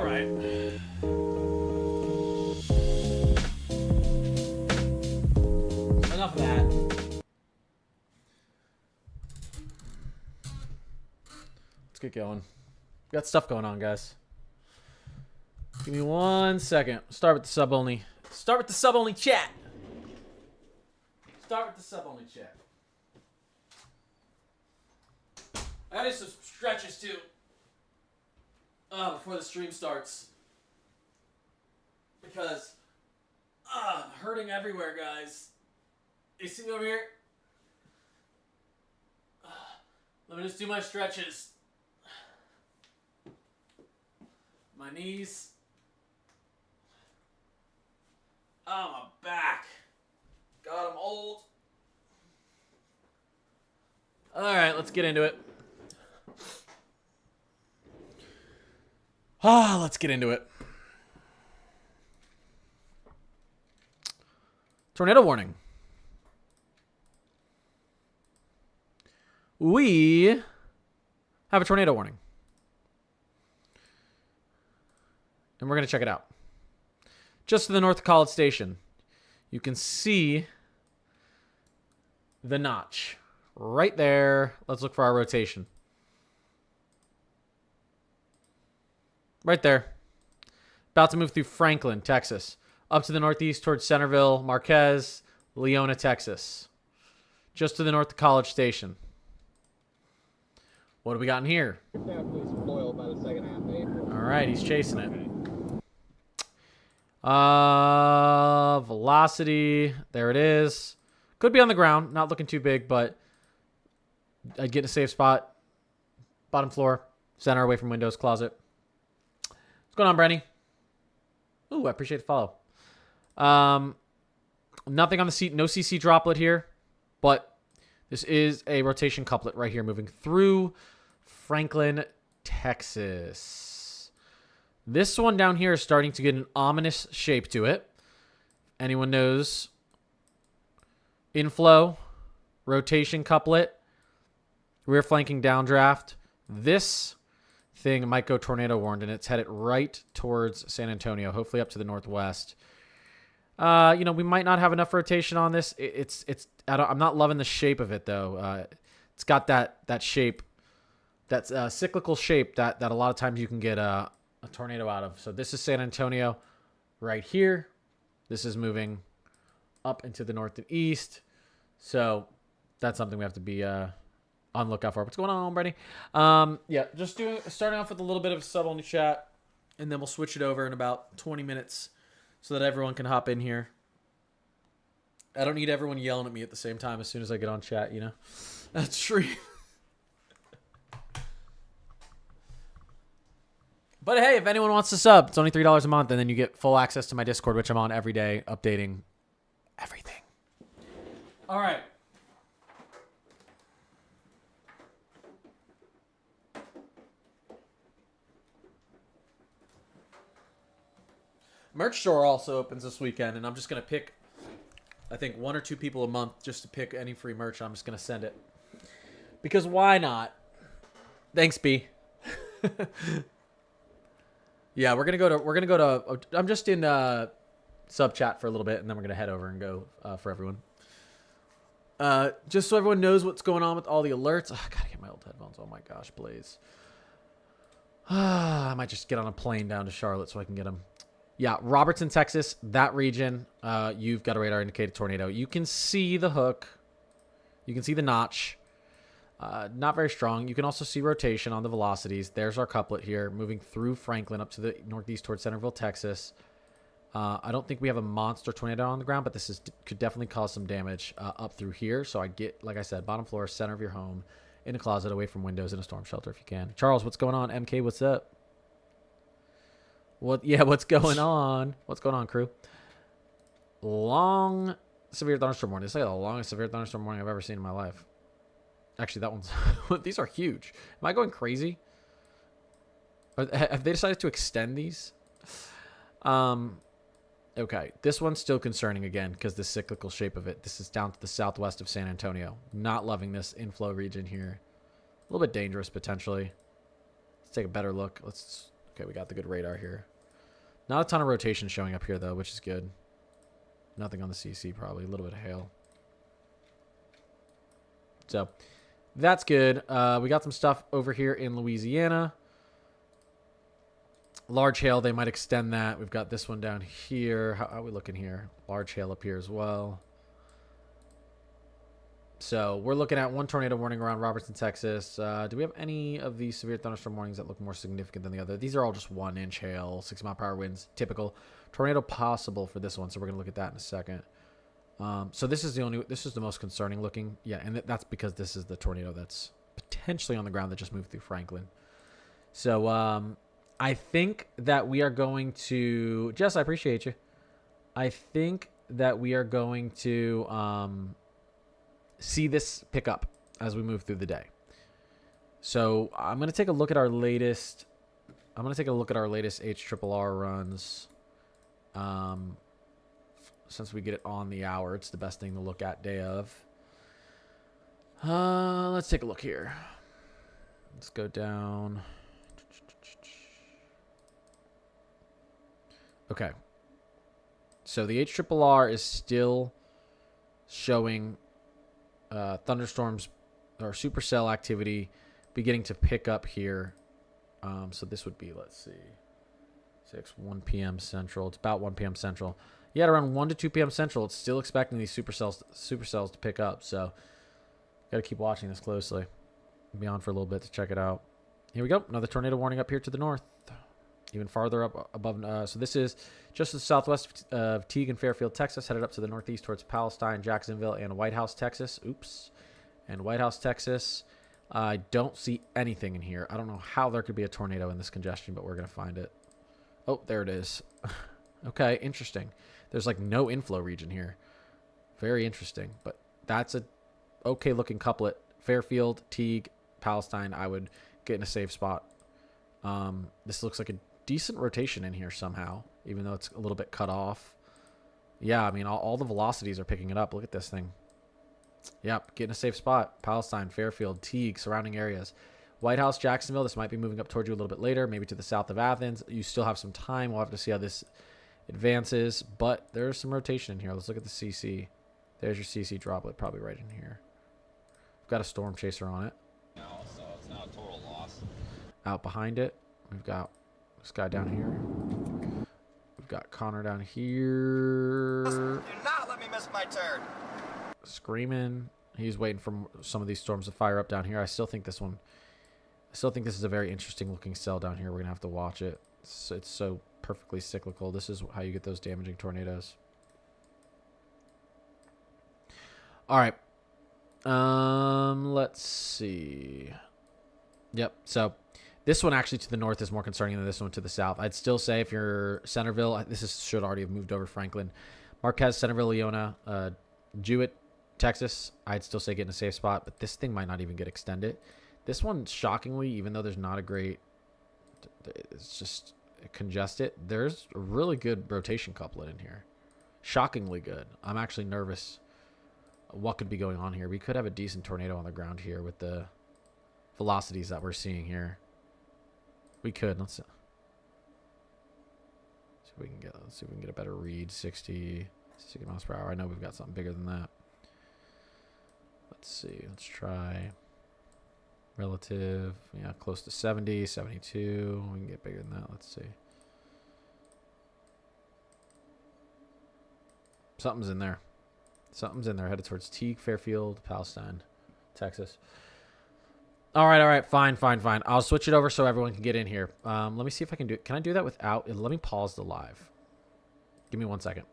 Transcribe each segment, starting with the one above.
All right. Enough of that. Let's get going. We got stuff going on, guys. Give me 1 second. Start with the sub only. Start with the sub only chat. Start with the sub only chat. I gotta do some stretches too. Before the stream starts. Because I'm hurting everywhere, guys. You see me over here? Let me just do my stretches. My knees. Oh, my back. God, I'm old. Alright, let's get into it. Let's get into it. Tornado warning. We have a tornado warning. And we're going to check it out. Just to the north of College Station, you can see the notch. Right there. Let's look for our rotation. Right there. About to move through Franklin, Texas. Up to the northeast towards Centerville, Marquez, Leona, Texas. Just to the north of College Station. What do we got in here? All right, he's chasing it. Velocity. There it is. Could be on the ground. Not looking too big, but I'd get in a safe spot. Bottom floor. Center, away from windows, closet. What's going on, Brenny? Ooh, I appreciate the follow. Nothing on the seat. No CC droplet here. But this is a rotation couplet right here moving through Franklin, Texas. This one down here is starting to get an ominous shape to it. Anyone knows? Inflow, rotation couplet, rear flanking downdraft. This thing might go tornado warned, and it's headed right towards San Antonio, hopefully up to the northwest. We might not have enough rotation on this. I'm not loving the shape of it though. It's got that shape, that cyclical shape that a lot of times you can get a tornado out of. So this is San Antonio right here. This is moving up into the north and east. So that's something we have to be on lookout for. What's going on, Brady? Yeah, just starting off with a little bit of sub-only chat, and then we'll switch it over in about 20 minutes so that everyone can hop in here. I don't need everyone yelling at me at the same time as soon as I get on chat, you know? That's true. But hey, if anyone wants to sub, it's only $3 a month, and then you get full access to my Discord, which I'm on every day, updating everything. All right. Merch store also opens this weekend, and I'm just going to pick, I think, 1 or 2 people a month just to pick any free merch. I'm just going to send it. Because why not? Thanks, B. Yeah, we're gonna go to I'm just in sub chat for a little bit, and then we're gonna head over and go for everyone. Just so everyone knows what's going on with all the alerts. I gotta get my old headphones. Oh my gosh, please. I might just get on a plane down to Charlotte so I can get them. Yeah, Robertson, Texas, that region. You've got a radar indicated tornado. You can see the hook. You can see the notch. Not very strong. You can also see rotation on the velocities. There's our couplet here, moving through Franklin up to the northeast towards Centerville, Texas. I don't think we have a monster tornado on the ground, but this could definitely cause some damage up through here. So I'd get, like I said, bottom floor, center of your home, in a closet, away from windows, in a storm shelter if you can. Charles, what's going on? MK, what's up? Yeah, what's going on? What's going on, crew? Long severe thunderstorm warning. This is like the longest severe thunderstorm warning I've ever seen in my life. Actually, that one's... These are huge. Am I going crazy? Have they decided to extend these? Okay. This one's still concerning again because the cyclical shape of it. This is down to the southwest of San Antonio. Not loving this inflow region here. A little bit dangerous, potentially. Let's take a better look. Let's Okay, we got the good radar here. Not a ton of rotation showing up here, though, which is good. Nothing on the CC, probably. A little bit of hail. So, that's good. We got some stuff over here in Louisiana. Large hail, they might extend that. We've got this one down here. How are we looking here? Large hail up here as well. So we're looking at one tornado warning around Robertson, Texas. Do we have any of these severe thunderstorm warnings that look more significant than the other? These are all just 1-inch hail, 6-mile-per-hour winds, typical. Tornado possible for this one, so we're gonna look at that in a second. So this is the most concerning looking. Yeah, and that's because this is the tornado that's potentially on the ground that just moved through Franklin. So I think that we are going to, Jess, I appreciate you. I think that we are going to see this pick up as we move through the day. So I'm going to take a look at our latest. I'm going to take a look at our latest HRRR runs. Since we get it on the hour, it's the best thing to look at day of. Let's take a look here. Let's go down. Okay. So the HRRR is still showing thunderstorms or supercell activity beginning to pick up here. So this would be, let's see, 1 p.m. Central. It's about 1 p.m. Central. Yeah, at around 1 to 2 p.m. Central, it's still expecting these supercells to pick up. So got to keep watching this closely. I'll be on for a little bit to check it out. Here we go. Another tornado warning up here to the north. Even farther up above. So this is just to the southwest of Teague and Fairfield, Texas, headed up to the northeast towards Palestine, Jacksonville, and White House, Texas. Oops. And White House, Texas. I don't see anything in here. I don't know how there could be a tornado in this congestion, but we're going to find it. Oh, there it is. Okay, interesting. There's like no inflow region here. Very interesting. But that's a okay looking couplet. Fairfield, Teague, Palestine. I would get in a safe spot. This looks like a decent rotation in here somehow, even though it's a little bit cut off. Yeah, I mean, all the velocities are picking it up. Look at this thing. Yep, get in a safe spot. Palestine, Fairfield, Teague, surrounding areas. White House, Jacksonville. This might be moving up towards you a little bit later, maybe to the south of Athens. You still have some time. We'll have to see how this advances, but there's some rotation in here. Let's look at the CC. There's your CC droplet, probably right in here. We've got a storm chaser on it. No, so it's not a total loss. Out behind it, we've got this guy down here. We've got Connor down here. Do not let me miss my turn. Screaming. He's waiting for some of these storms to fire up down here. I still think this is a very interesting looking cell down here. We're going to have to watch it. It's so perfectly cyclical. This is how you get those damaging tornadoes. All right. Let's see. Yep. So this one actually to the north is more concerning than this one to the south. I'd still say if you're Centerville, should already have moved over Franklin. Marquez, Centerville, Leona, Jewett, Texas, I'd still say get in a safe spot, but this thing might not even get extended. This one, shockingly, even though there's not a great, it's just congested, there's a really good rotation couplet in here. Shockingly good. I'm actually nervous what could be going on here. We could have a decent tornado on the ground here with the velocities that we're seeing here. We could. Let's see if we can get. Let's see if we can get a better read. 60 miles per hour. I know we've got something bigger than that. Let's see. Let's try relative. Yeah, close to 70, 72. We can get bigger than that. Let's see. Something's in there. Something's in there. Headed towards Teague, Fairfield, Palestine, Texas. All right. Fine. I'll switch it over so everyone can get in here. Let me see if I can do it. Can I do that without? Let me pause the live. Give me 1 second.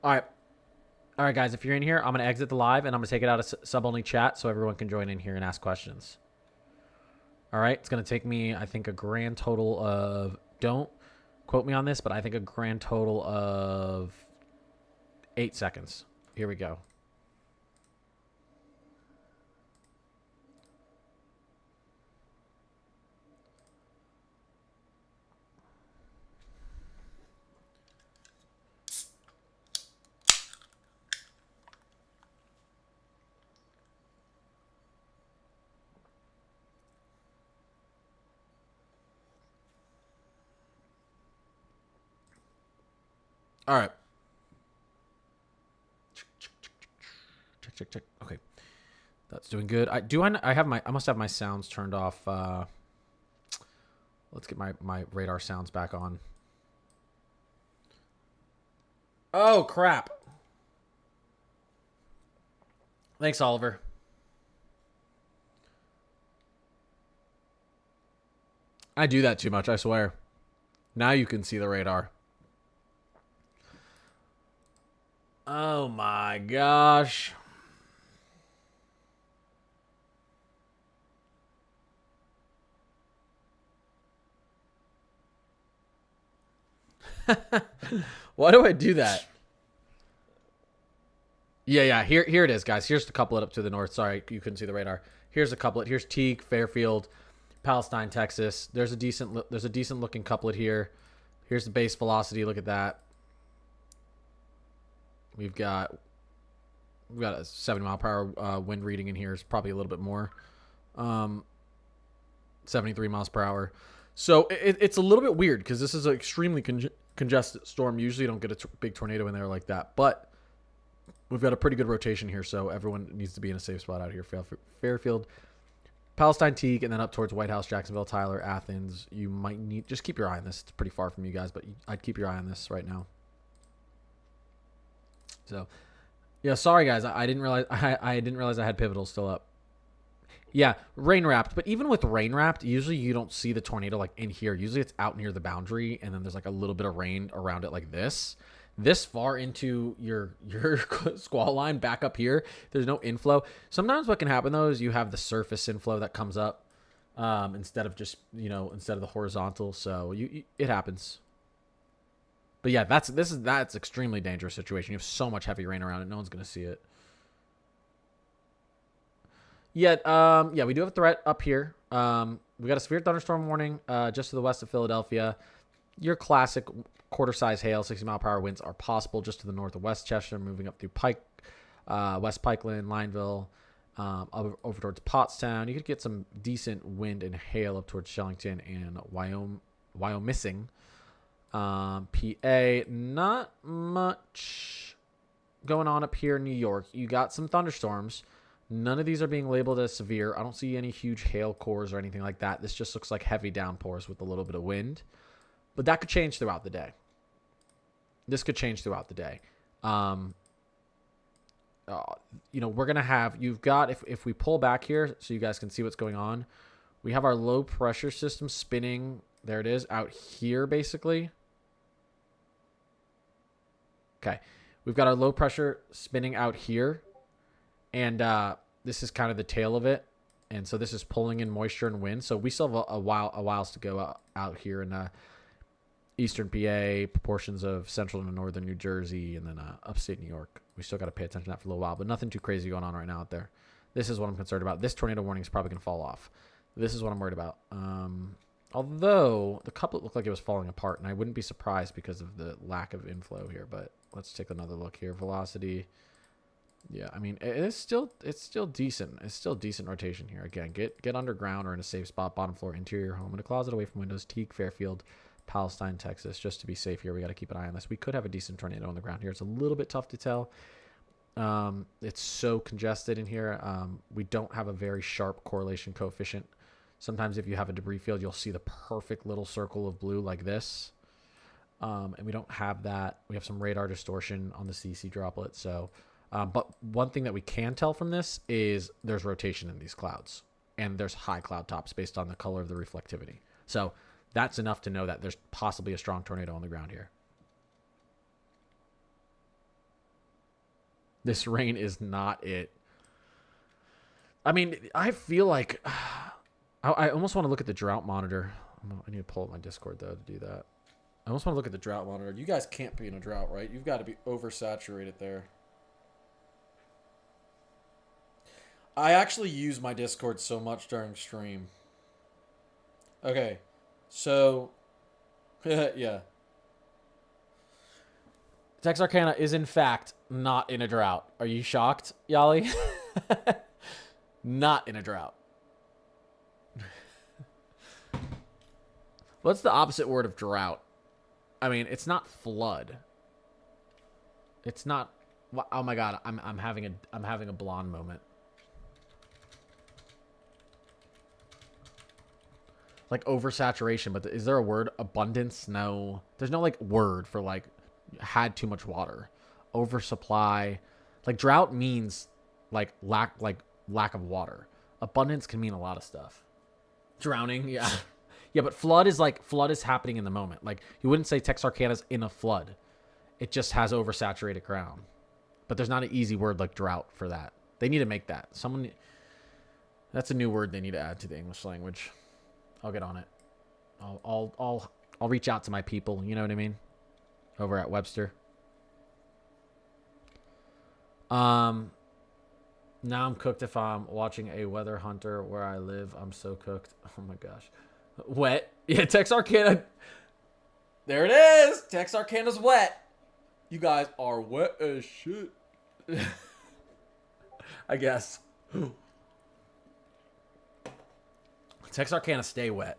All right, guys. If you're in here, I'm going to exit the live and I'm going to take it out of sub-only chat so everyone can join in here and ask questions. All right, it's going to take me, I think, a grand total of, don't quote me on this, but I think a grand total of 8 seconds. Here we go. All right. Check. Okay. That's doing good. I must have my sounds turned off. Let's get my radar sounds back on. Oh, crap. Thanks, Oliver. I do that too much, I swear. Now you can see the radar. Oh my gosh. Why do I do that? Yeah. Here it is, guys. Here's the couplet up to the north. Sorry, you couldn't see the radar. Here's the couplet. Here's Teague, Fairfield, Palestine, Texas. There's a decent looking couplet here. Here's the base velocity. Look at that. We've got a 70 mile per hour wind reading in here. It's probably a little bit more. 73 miles per hour. So it's a little bit weird because this is an extremely congested storm. Usually you don't get a big tornado in there like that. But we've got a pretty good rotation here, so everyone needs to be in a safe spot out here. Fairfield, Palestine, Teague, and then up towards White House, Jacksonville, Tyler, Athens. You might need... Just keep your eye on this. It's pretty far from you guys, but I'd keep your eye on this right now. So, yeah, sorry, guys. I didn't realize I didn't realize I had Pivotal still up. Yeah, rain wrapped. But even with rain wrapped, usually you don't see the tornado like in here. Usually it's out near the boundary, and then there's like a little bit of rain around it like this. This far into your squall line back up here, there's no inflow. Sometimes what can happen though is you have the surface inflow that comes up instead of just instead of the horizontal. So it happens. But yeah, that's extremely dangerous situation. You have so much heavy rain around it, no one's gonna see it. Yeah, we do have a threat up here. We got a severe thunderstorm warning just to the west of Philadelphia. Your classic quarter-size hail, 60 mile per hour winds are possible just to the north of West Chester, moving up through West Pikeland, Lineville, over towards Pottstown. You could get some decent wind and hail up towards Shellington and Wyomissing. PA, not much going on up here in New York. You got some thunderstorms. None of these are being labeled as severe. I don't see any huge hail cores or anything like that. This just looks like heavy downpours with a little bit of wind. But that could change throughout the day. This could change throughout the day. We're going to have, you've got, if we pull back here so you guys can see what's going on, we have our low pressure system spinning. There it is out here, basically. Okay. We've got our low pressure spinning out here. And this is kind of the tail of it. And so this is pulling in moisture and wind. So we still have a while to go out here in eastern PA, proportions of central and northern New Jersey, and then upstate New York. We still got to pay attention to that for a little while, but nothing too crazy going on right now out there. This is what I'm concerned about. This tornado warning is probably going to fall off. This is what I'm worried about. Although the couplet looked like it was falling apart, and I wouldn't be surprised because of the lack of inflow here. But let's take another look here. Velocity. Yeah, I mean it's still decent. It's still decent rotation here. Again, get underground or in a safe spot, bottom floor, interior home, in a closet away from windows. Teague, Fairfield, Palestine, Texas. Just to be safe here, we got to keep an eye on this. We could have a decent tornado on the ground here. It's a little bit tough to tell. It's so congested in here. We don't have a very sharp correlation coefficient. Sometimes if you have a debris field, you'll see the perfect little circle of blue like this. And we don't have that. We have some radar distortion on the CC droplet. So, but one thing that we can tell from this is there's rotation in these clouds, and there's high cloud tops based on the color of the reflectivity. So that's enough to know that there's possibly a strong tornado on the ground here. This rain is not it. I mean, I feel like I almost want to look at the drought monitor. I need to pull up my Discord, though, to do that. I almost want to look at the drought monitor. You guys can't be in a drought, right? You've got to be oversaturated there. I actually use my Discord so much during stream. Okay, so, yeah. Texarkana is, in fact, not in a drought. Are you shocked, Yali? Not in a drought. What's the opposite word of drought? I mean, it's not flood. It's not. Oh my god, I'm having a blonde moment. Like oversaturation, but is there a word? Abundance? No. There's no like word for like had too much water. Oversupply. Like drought means like lack of water. Abundance can mean a lot of stuff. Drowning, yeah. Yeah, but flood is happening in the moment. Like you wouldn't say Texarkana's in a flood. It just has oversaturated ground. But there's not an easy word like drought for that. They need to make that. That's a new word they need to add to the English language. I'll get on it. I'll reach out to my people, you know what I mean? Over at Webster. Now I'm cooked if I'm watching a weather hunter where I live. I'm so cooked. Oh my gosh. Wet. Yeah, Texarkana. There it is. Texarkana's wet. You guys are wet as shit. I guess. Texarkana stay wet.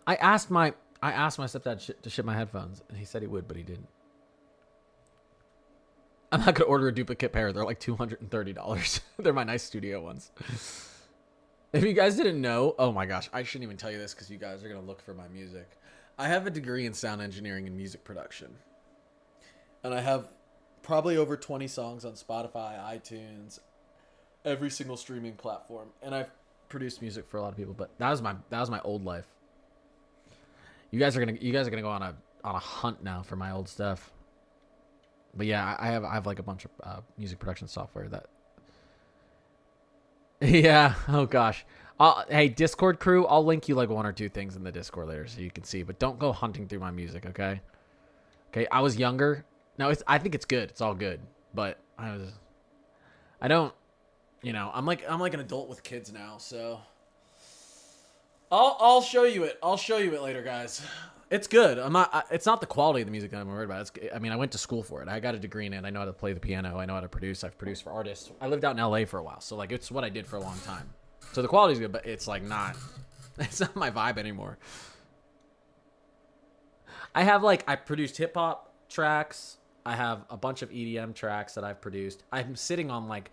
I asked my stepdad to ship my headphones, and he said he would, but he didn't. I'm not gonna order a duplicate pair. They're like $230. They're my nice studio ones. If you guys didn't know, oh my gosh, I shouldn't even tell you this because you guys are gonna look for my music. I have a degree in sound engineering and music production, and I have probably over 20 songs on Spotify, iTunes, every single streaming platform, and I've produced music for a lot of people. But that was my old life. You guys are gonna go on a hunt now for my old stuff. But yeah, I have like a bunch of music production software that. Yeah. Oh gosh. Hey, Discord crew, I'll link you like one or two things in the Discord later so you can see. But don't go hunting through my music, okay? Okay. I was younger. No, I think it's good. It's all good. But I don't. You know, I'm like an adult with kids now, so. I'll show you it. I'll show you it later, guys. It's good. It's not the quality of the music that I'm worried about. I mean, I went to school for it. I got a degree in it. I know how to play the piano. I know how to produce. I've produced for artists. I lived out in LA for a while, so like it's what I did for a long time. So the quality's good, but it's like not. It's not my vibe anymore. I produced hip hop tracks. I have a bunch of EDM tracks that I've produced. I'm sitting on like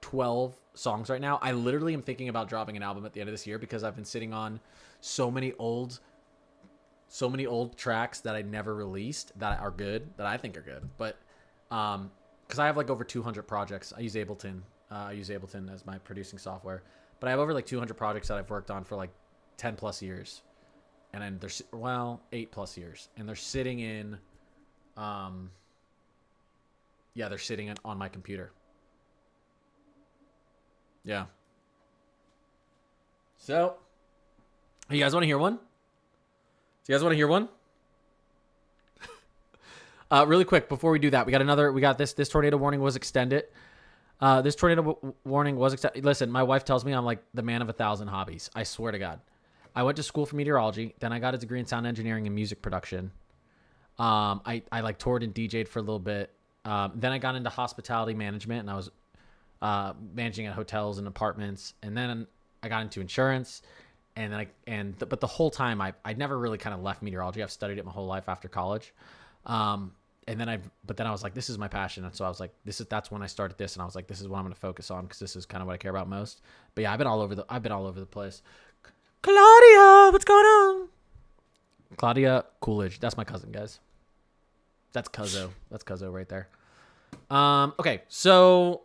12 songs right now. I literally am thinking about dropping an album at the end of this year because I've been sitting on so many old tracks that I never released that are good, that I think are good. But because I have like over 200 projects. I use Ableton. As my producing software. But I have over like 200 projects that I've worked on for like 10 plus years. And then there's 8 plus years. And they're sitting in they're sitting on my computer. Yeah. So, you guys want to hear one? Do you guys want to hear one? Really quick, before we do that, we got this tornado warning was extended. This tornado warning was extended. Listen, my wife tells me I'm like the man of 1,000 hobbies. I swear to God. I went to school for meteorology. Then I got a degree in sound engineering and music production. I like toured and DJ'd for a little bit. Then I got into hospitality management and I was managing at hotels and apartments. And then I got into insurance. But the whole time I never really kind of left meteorology. I've studied it my whole life after college. But then I was like, this is my passion. And so I was like, that's when I started this. And I was like, this is what I'm going to focus on because this is kind of what I care about most. But yeah, I've been all over the place. Claudia, what's going on? Claudia Coolidge. That's my cousin, guys. That's Cuzzo. That's Cuzzo right there. Okay. So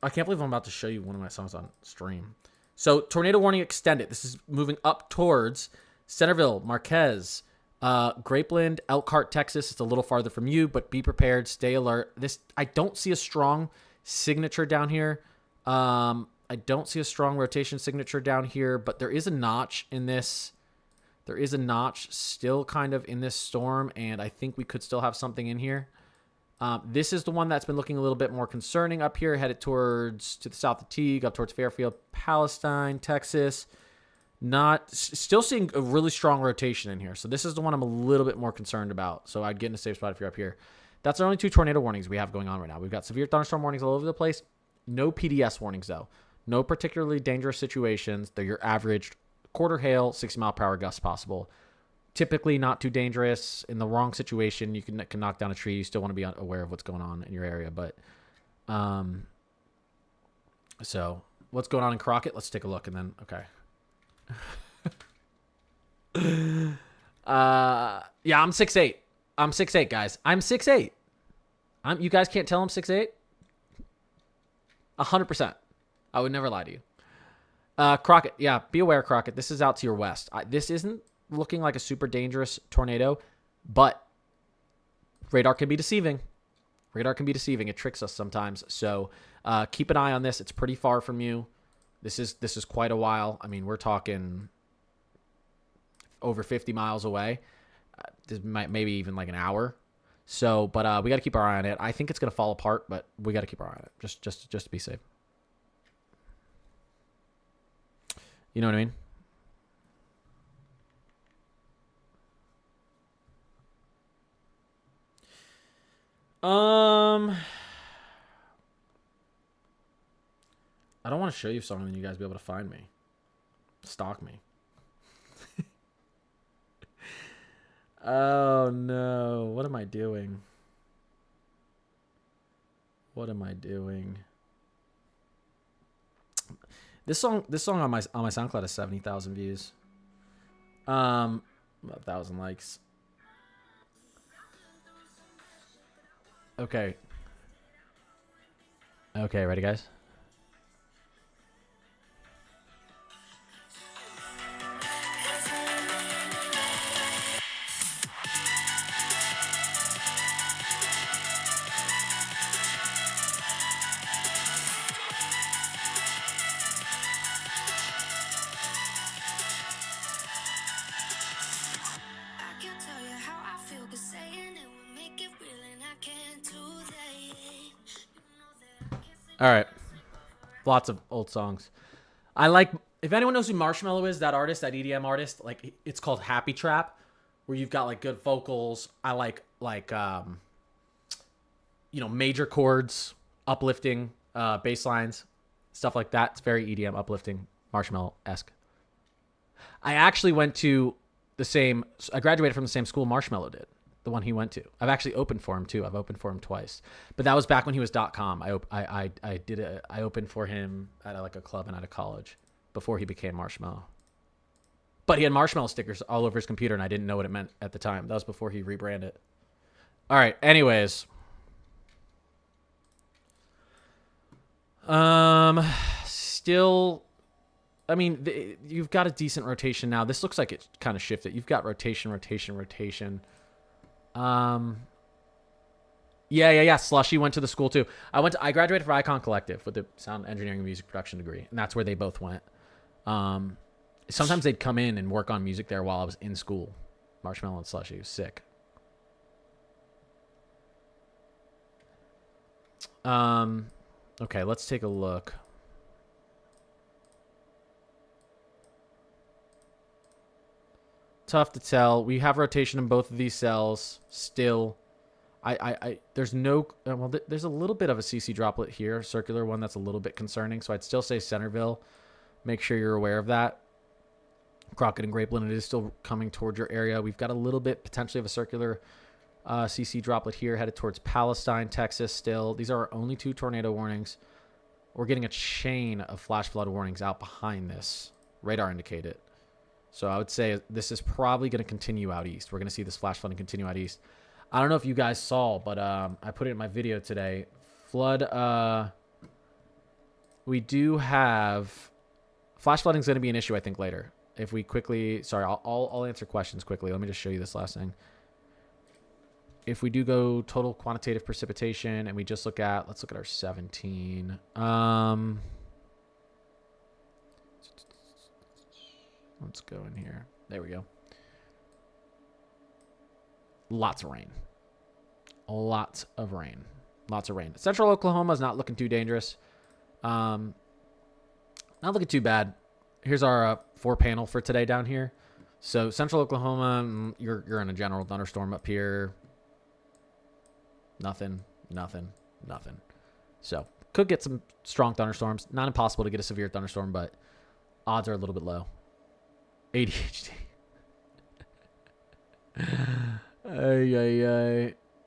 I can't believe I'm about to show you one of my songs on stream. So tornado warning extended. This is moving up towards Centerville, Marquez, Grapeland, Elkhart, Texas. It's a little farther from you, but be prepared. Stay alert. I don't see a strong signature down here. I don't see a strong rotation signature down here, but there is a notch in this. There is a notch still kind of in this storm, and I think we could still have something in here. This is the one that's been looking a little bit more concerning up here, headed to the south of Teague, up towards Fairfield, Palestine, Texas. Still seeing a really strong rotation in here. So this is the one I'm a little bit more concerned about. So I'd get in a safe spot if you're up here. That's our only 2 tornado warnings we have going on right now. We've got severe thunderstorm warnings all over the place. No PDS warnings, though. No particularly dangerous situations. They're your average quarter hail, 60-mile-per-hour gusts possible. typically not too dangerous. In the wrong situation, you can knock down a tree. You still want to be aware of what's going on in your area. But so what's going on in Crockett? Let's take a look and then okay. Yeah, I'm 6'8". I'm 6'8", guys. I'm 6'8". You guys can't tell I'm 6'8"? 100%. I would never lie to you. Crockett, yeah, be aware, Crockett. This is out to your west. This isn't looking like a super dangerous tornado, but radar can be deceiving. Radar can be deceiving. It tricks us sometimes. So keep an eye on this. It's pretty far from you. This is quite a while. I mean, we're talking over 50 miles away. This maybe even like an hour. So, but we got to keep our eye on it. I think it's going to fall apart, but we got to keep our eye on it just to be safe. You know what I mean? I don't want to show you something and you guys be able to find me. Stalk me. Oh no. What am I doing? What am I doing? This song on my SoundCloud has 70,000 views. 1,000 likes. Okay. Okay, ready guys? All right. Lots of old songs. I like, if anyone knows who Marshmello is, that artist, that EDM artist, like it's called Happy Trap, where you've got like good vocals. I like major chords, uplifting bass lines, stuff like that. It's very EDM, uplifting, Marshmello-esque. I actually went to I graduated from the same school Marshmello did. The one he went to. I've actually opened for him too. I've opened for him twice, but that was back when he was .com. I opened for him at a club and at a college before he became Marshmello. But he had Marshmello stickers all over his computer, and I didn't know what it meant at the time. That was before he rebranded. All right. Anyways, still, I mean, you've got a decent rotation now. This looks like it kind of shifted. You've got rotation. Yeah. Slushy went to the school too. I graduated from Icon Collective with the sound engineering and music production degree, and that's where they both went. Sometimes they'd come in and work on music there while I was in school. Marshmello and Slushy. It was sick. Okay, let's take a look. Tough to tell. We have rotation in both of these cells still. There's no, there's a little bit of a CC droplet here, circular one that's a little bit concerning. So I'd still say Centerville. Make sure you're aware of that. Crockett and Grapeland, it is still coming towards your area. We've got a little bit potentially of a circular CC droplet here headed towards Palestine, Texas still. These are our only 2 tornado warnings. We're getting a chain of flash flood warnings out behind this. Radar indicated. So I would say this is probably going to continue out east. We're going to see this flash flooding continue out east. I don't know if you guys saw, but I put it in my video today. Flood, we do have... Flash flooding is going to be an issue, I think, later. If we quickly... Sorry, I'll answer questions quickly. Let me just show you this last thing. If we do go total quantitative precipitation and we just look at... Let's look at our 17. Let's go in here. There we go. Lots of rain. Lots of rain. Lots of rain. Central Oklahoma is not looking too dangerous. Not looking too bad. Here's our 4-panel for today down here. So Central Oklahoma, you're in a general thunderstorm up here. Nothing. So could get some strong thunderstorms. Not impossible to get a severe thunderstorm, but odds are a little bit low. ADHD.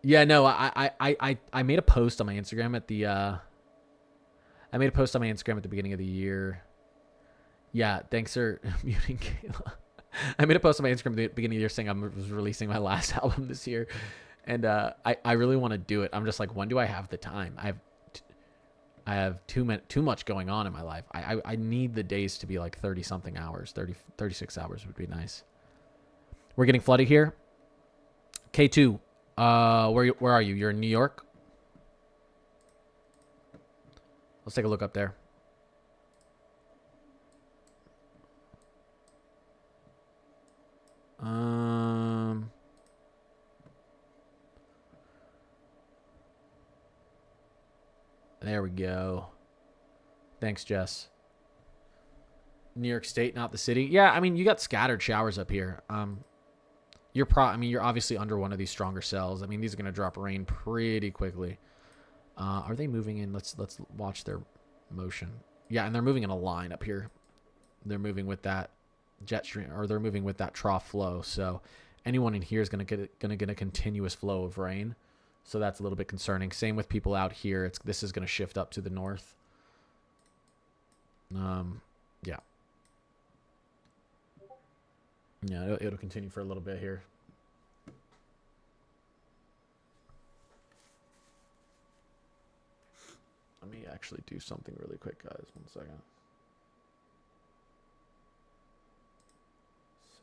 Yeah, no, I made a post on my Instagram at the I made a post on my Instagram at the beginning of the year. Yeah, thanks for muting Kayla. I made a post on my Instagram at the beginning of the year saying I was releasing my last album this year. And I really want to do it. I'm just like, when do I have the time? I have too much going on in my life. I need the days to be like 30 something hours. 36 hours would be nice. We're getting flooded here. K2, where are you? You're in New York? Let's take a look up there. There we go. Thanks, Jess. New York State, not the city. Yeah, I mean, you got scattered showers up here. You're obviously under one of these stronger cells. I mean, these are going to drop rain pretty quickly. Are they moving in? Let's watch their motion. Yeah, and they're moving in a line up here. They're moving with that jet stream, or they're moving with that trough flow. So anyone in here is going to get a continuous flow of rain. So that's a little bit concerning. Same with people out here. This is going to shift up to the north. Yeah. Yeah, it'll continue for a little bit here. Let me actually do something really quick, guys. 1 second.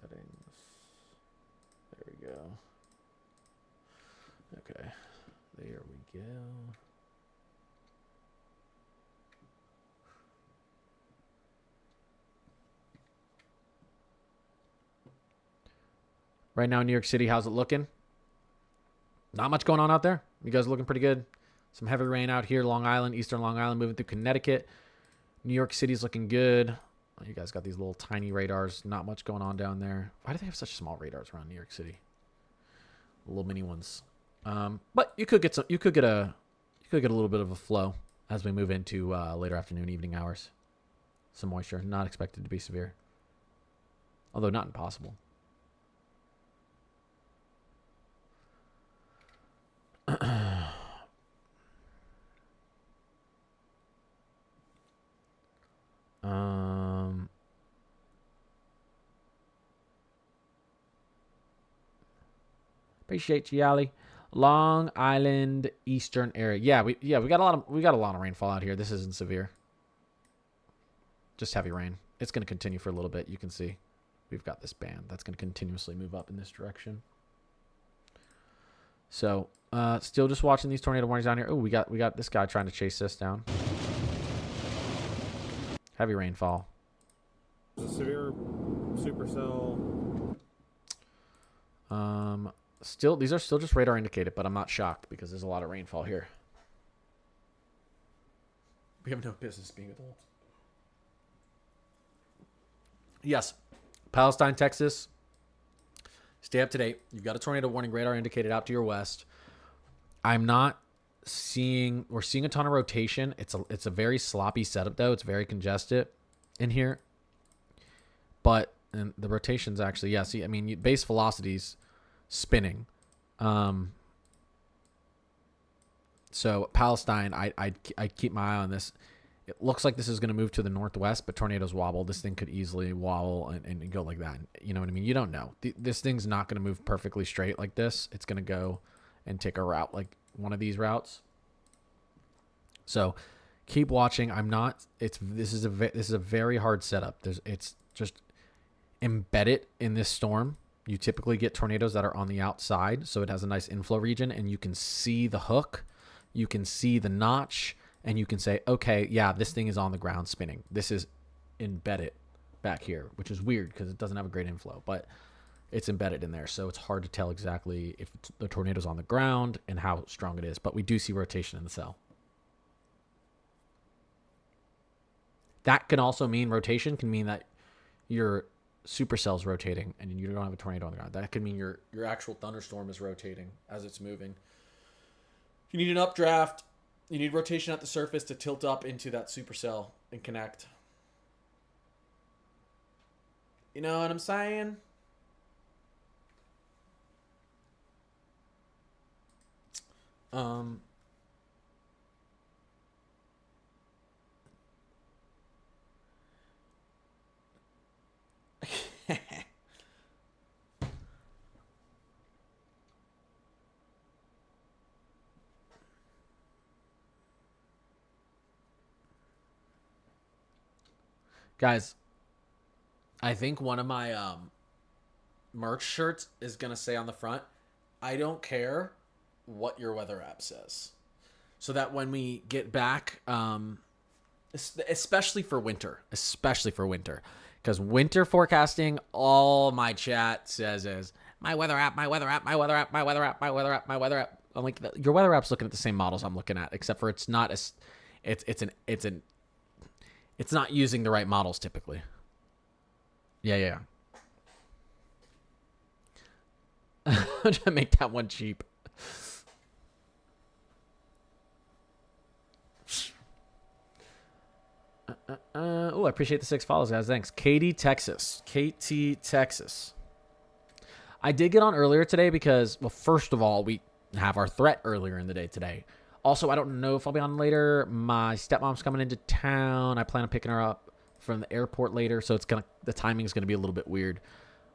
Settings. There we go. Okay. There we go. Right now in New York City, how's it looking? Not much going on out there. You guys are looking pretty good. Some heavy rain out here, Long Island, Eastern Long Island, moving through Connecticut. New York City's looking good. Oh, you guys got these little tiny radars. Not much going on down there. Why do they have such small radars around New York City? Little mini ones. But you could get some. You could get a little bit of a flow as we move into later afternoon, evening hours. Some moisture, not expected to be severe, although not impossible. Appreciate you, Yali. Long Island, Eastern area. Yeah, we got a lot of rainfall out here. This isn't severe. Just heavy rain. It's going to continue for a little bit. You can see we've got this band that's going to continuously move up in this direction. So, still just watching these tornado warnings down here. Oh, we got this guy trying to chase us down. Heavy rainfall. A severe supercell. Still, these are still just radar indicated, but I'm not shocked because there's a lot of rainfall here. We have no business being adults. Yes, Palestine, Texas. Stay up to date. You've got a tornado warning radar indicated out to your west. I'm not seeing. We're seeing a ton of rotation. It's a very sloppy setup though. It's very congested in here. But and the rotation's actually, yeah. See, I mean, base velocities spinning. So Palestine, I keep my eye on this. It looks like this is going to move to the northwest, but tornadoes wobble. This thing could easily wobble and go like that. You know what I mean? You don't know. This thing's not going to move perfectly straight like this. It's going to go and take a route like one of these routes. So keep watching. I'm not. This is a very hard setup. It's just embedded in this storm. You typically get tornadoes that are on the outside, so it has a nice inflow region, and you can see the hook, you can see the notch, and you can say, okay, yeah, this thing is on the ground spinning. This is embedded back here, which is weird because it doesn't have a great inflow, but it's embedded in there, so it's hard to tell exactly if the tornado's on the ground and how strong it is, but we do see rotation in the cell. That can also mean rotation can mean that your supercell's rotating and you don't have a tornado on the ground. That could mean your actual thunderstorm is rotating as it's moving. You need an updraft. You need rotation at the surface to tilt up into that supercell and connect. You know what I'm saying? Um, guys, I think one of my merch shirts is gonna say on the front, "I don't care what your weather app says," so that when we get back, especially for winter, because winter forecasting, all my chat says is my weather app, my weather app, my weather app, my weather app, my weather app, my weather app. I'm like, your weather app's looking at the same models I'm looking at, except for it's not as, it's not using the right models typically. Yeah. I'm trying to make that one cheap. Oh, I appreciate the 6 follows, guys. Thanks. KT, Texas. I did get on earlier today because, well, first of all, we have our threat earlier in the day today. Also, I don't know if I'll be on later. My stepmom's coming into town. I plan on picking her up from the airport later, so the timing's gonna be a little bit weird.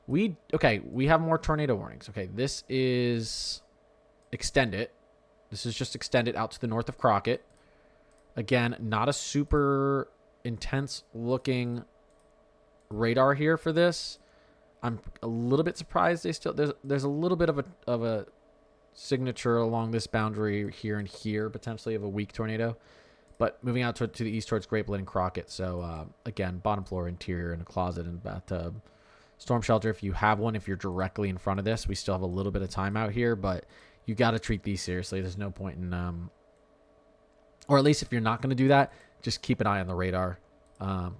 We have more tornado warnings. Okay, this is extended. This is just extended out to the north of Crockett. Again, not a super intense looking radar here for this. I'm a little bit surprised there's a little bit of a signature along this boundary here and here, potentially, of a weak tornado. But moving out to the east towards Grape Lynn and Crockett. So, again, bottom floor, interior, and a closet and bathtub. Storm shelter, if you have one, if you're directly in front of this, we still have a little bit of time out here, but you got to treat these seriously. There's no point in, or at least if you're not going to do that, just keep an eye on the radar.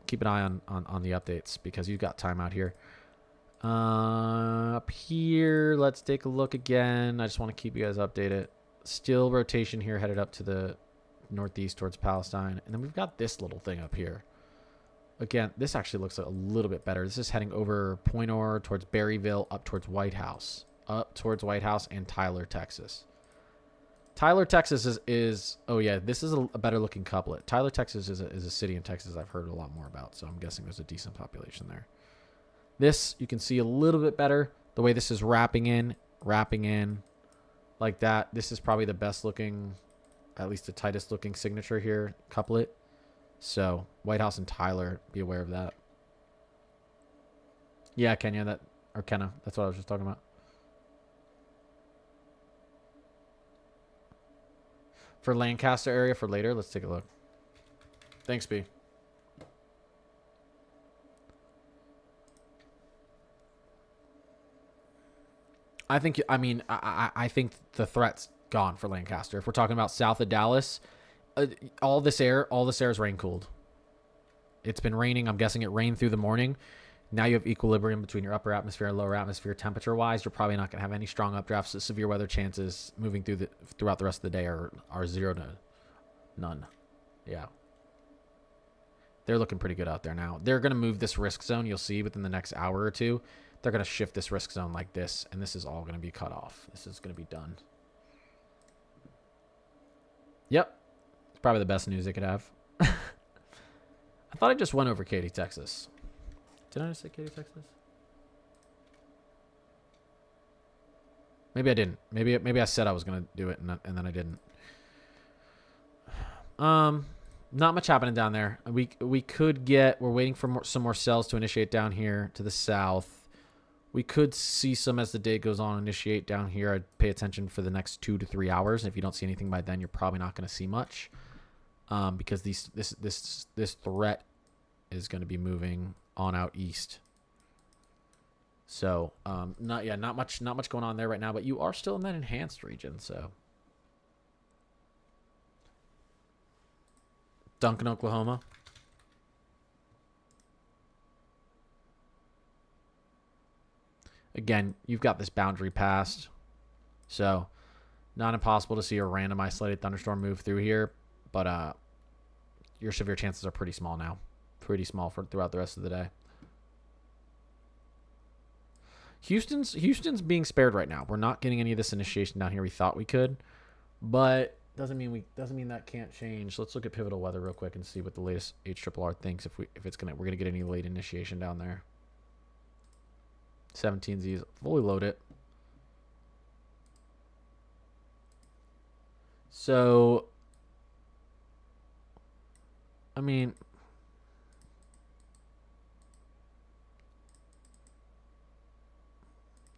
Keep an eye on the updates because you've got time out here. Up here, let's take a look again. I just want to keep you guys updated. Still rotation here, headed up to the northeast towards Palestine. And then we've got this little thing up here. Again, this actually looks a little bit better. This is heading over Pointe towards Berryville, up towards White House. And Tyler, Texas. Tyler, Texas is oh yeah, this is a better looking couplet. Tyler, Texas is a city in Texas I've heard a lot more about, so I'm guessing there's a decent population there. This, you can see a little bit better. The way this is wrapping in like that. This is probably the best looking, at least the tightest looking signature here, couplet. So, White House and Tyler, be aware of that. Yeah, Kenna, that's what I was just talking about. For Lancaster area for later, let's take a look. Thanks, B. I think the threat's gone for Lancaster. If we're talking about south of Dallas, all this air is rain cooled. It's been raining. I'm guessing it rained through the morning. Now you have equilibrium between your upper atmosphere and lower atmosphere temperature wise. You're probably not going to have any strong updrafts. The severe weather chances moving throughout the rest of the day are 0 to none. Yeah. They're looking pretty good out there now. They're going to move this risk zone. You'll see within the next hour or two. They're going to shift this risk zone like this, and this is all going to be cut off. This is going to be done. Yep. It's probably the best news they could have. I thought I just went over Katy, Texas. Did I just say Katy, Texas? Maybe I didn't. Maybe I said I was going to do it, and then I didn't. Not much happening down there. We could get... We're waiting for some more cells to initiate down here to the south. We could see some as the day goes on initiate down here. I'd pay attention for the next 2 to 3 hours. If you don't see anything by then, you're probably not going to see much, because this threat is going to be moving on out east. So not much going on there right now. But you are still in that enhanced region. So Duncan, Oklahoma. Again, you've got this boundary passed, so not impossible to see a random isolated thunderstorm move through here, but your severe chances are pretty small now. Pretty small throughout the rest of the day. Houston's being spared right now. We're not getting any of this initiation down here we thought we could. But doesn't mean that can't change. Let's look at pivotal weather real quick and see what the latest HRRR thinks if we're gonna get any late initiation down there. 17Z's fully load it. So I mean,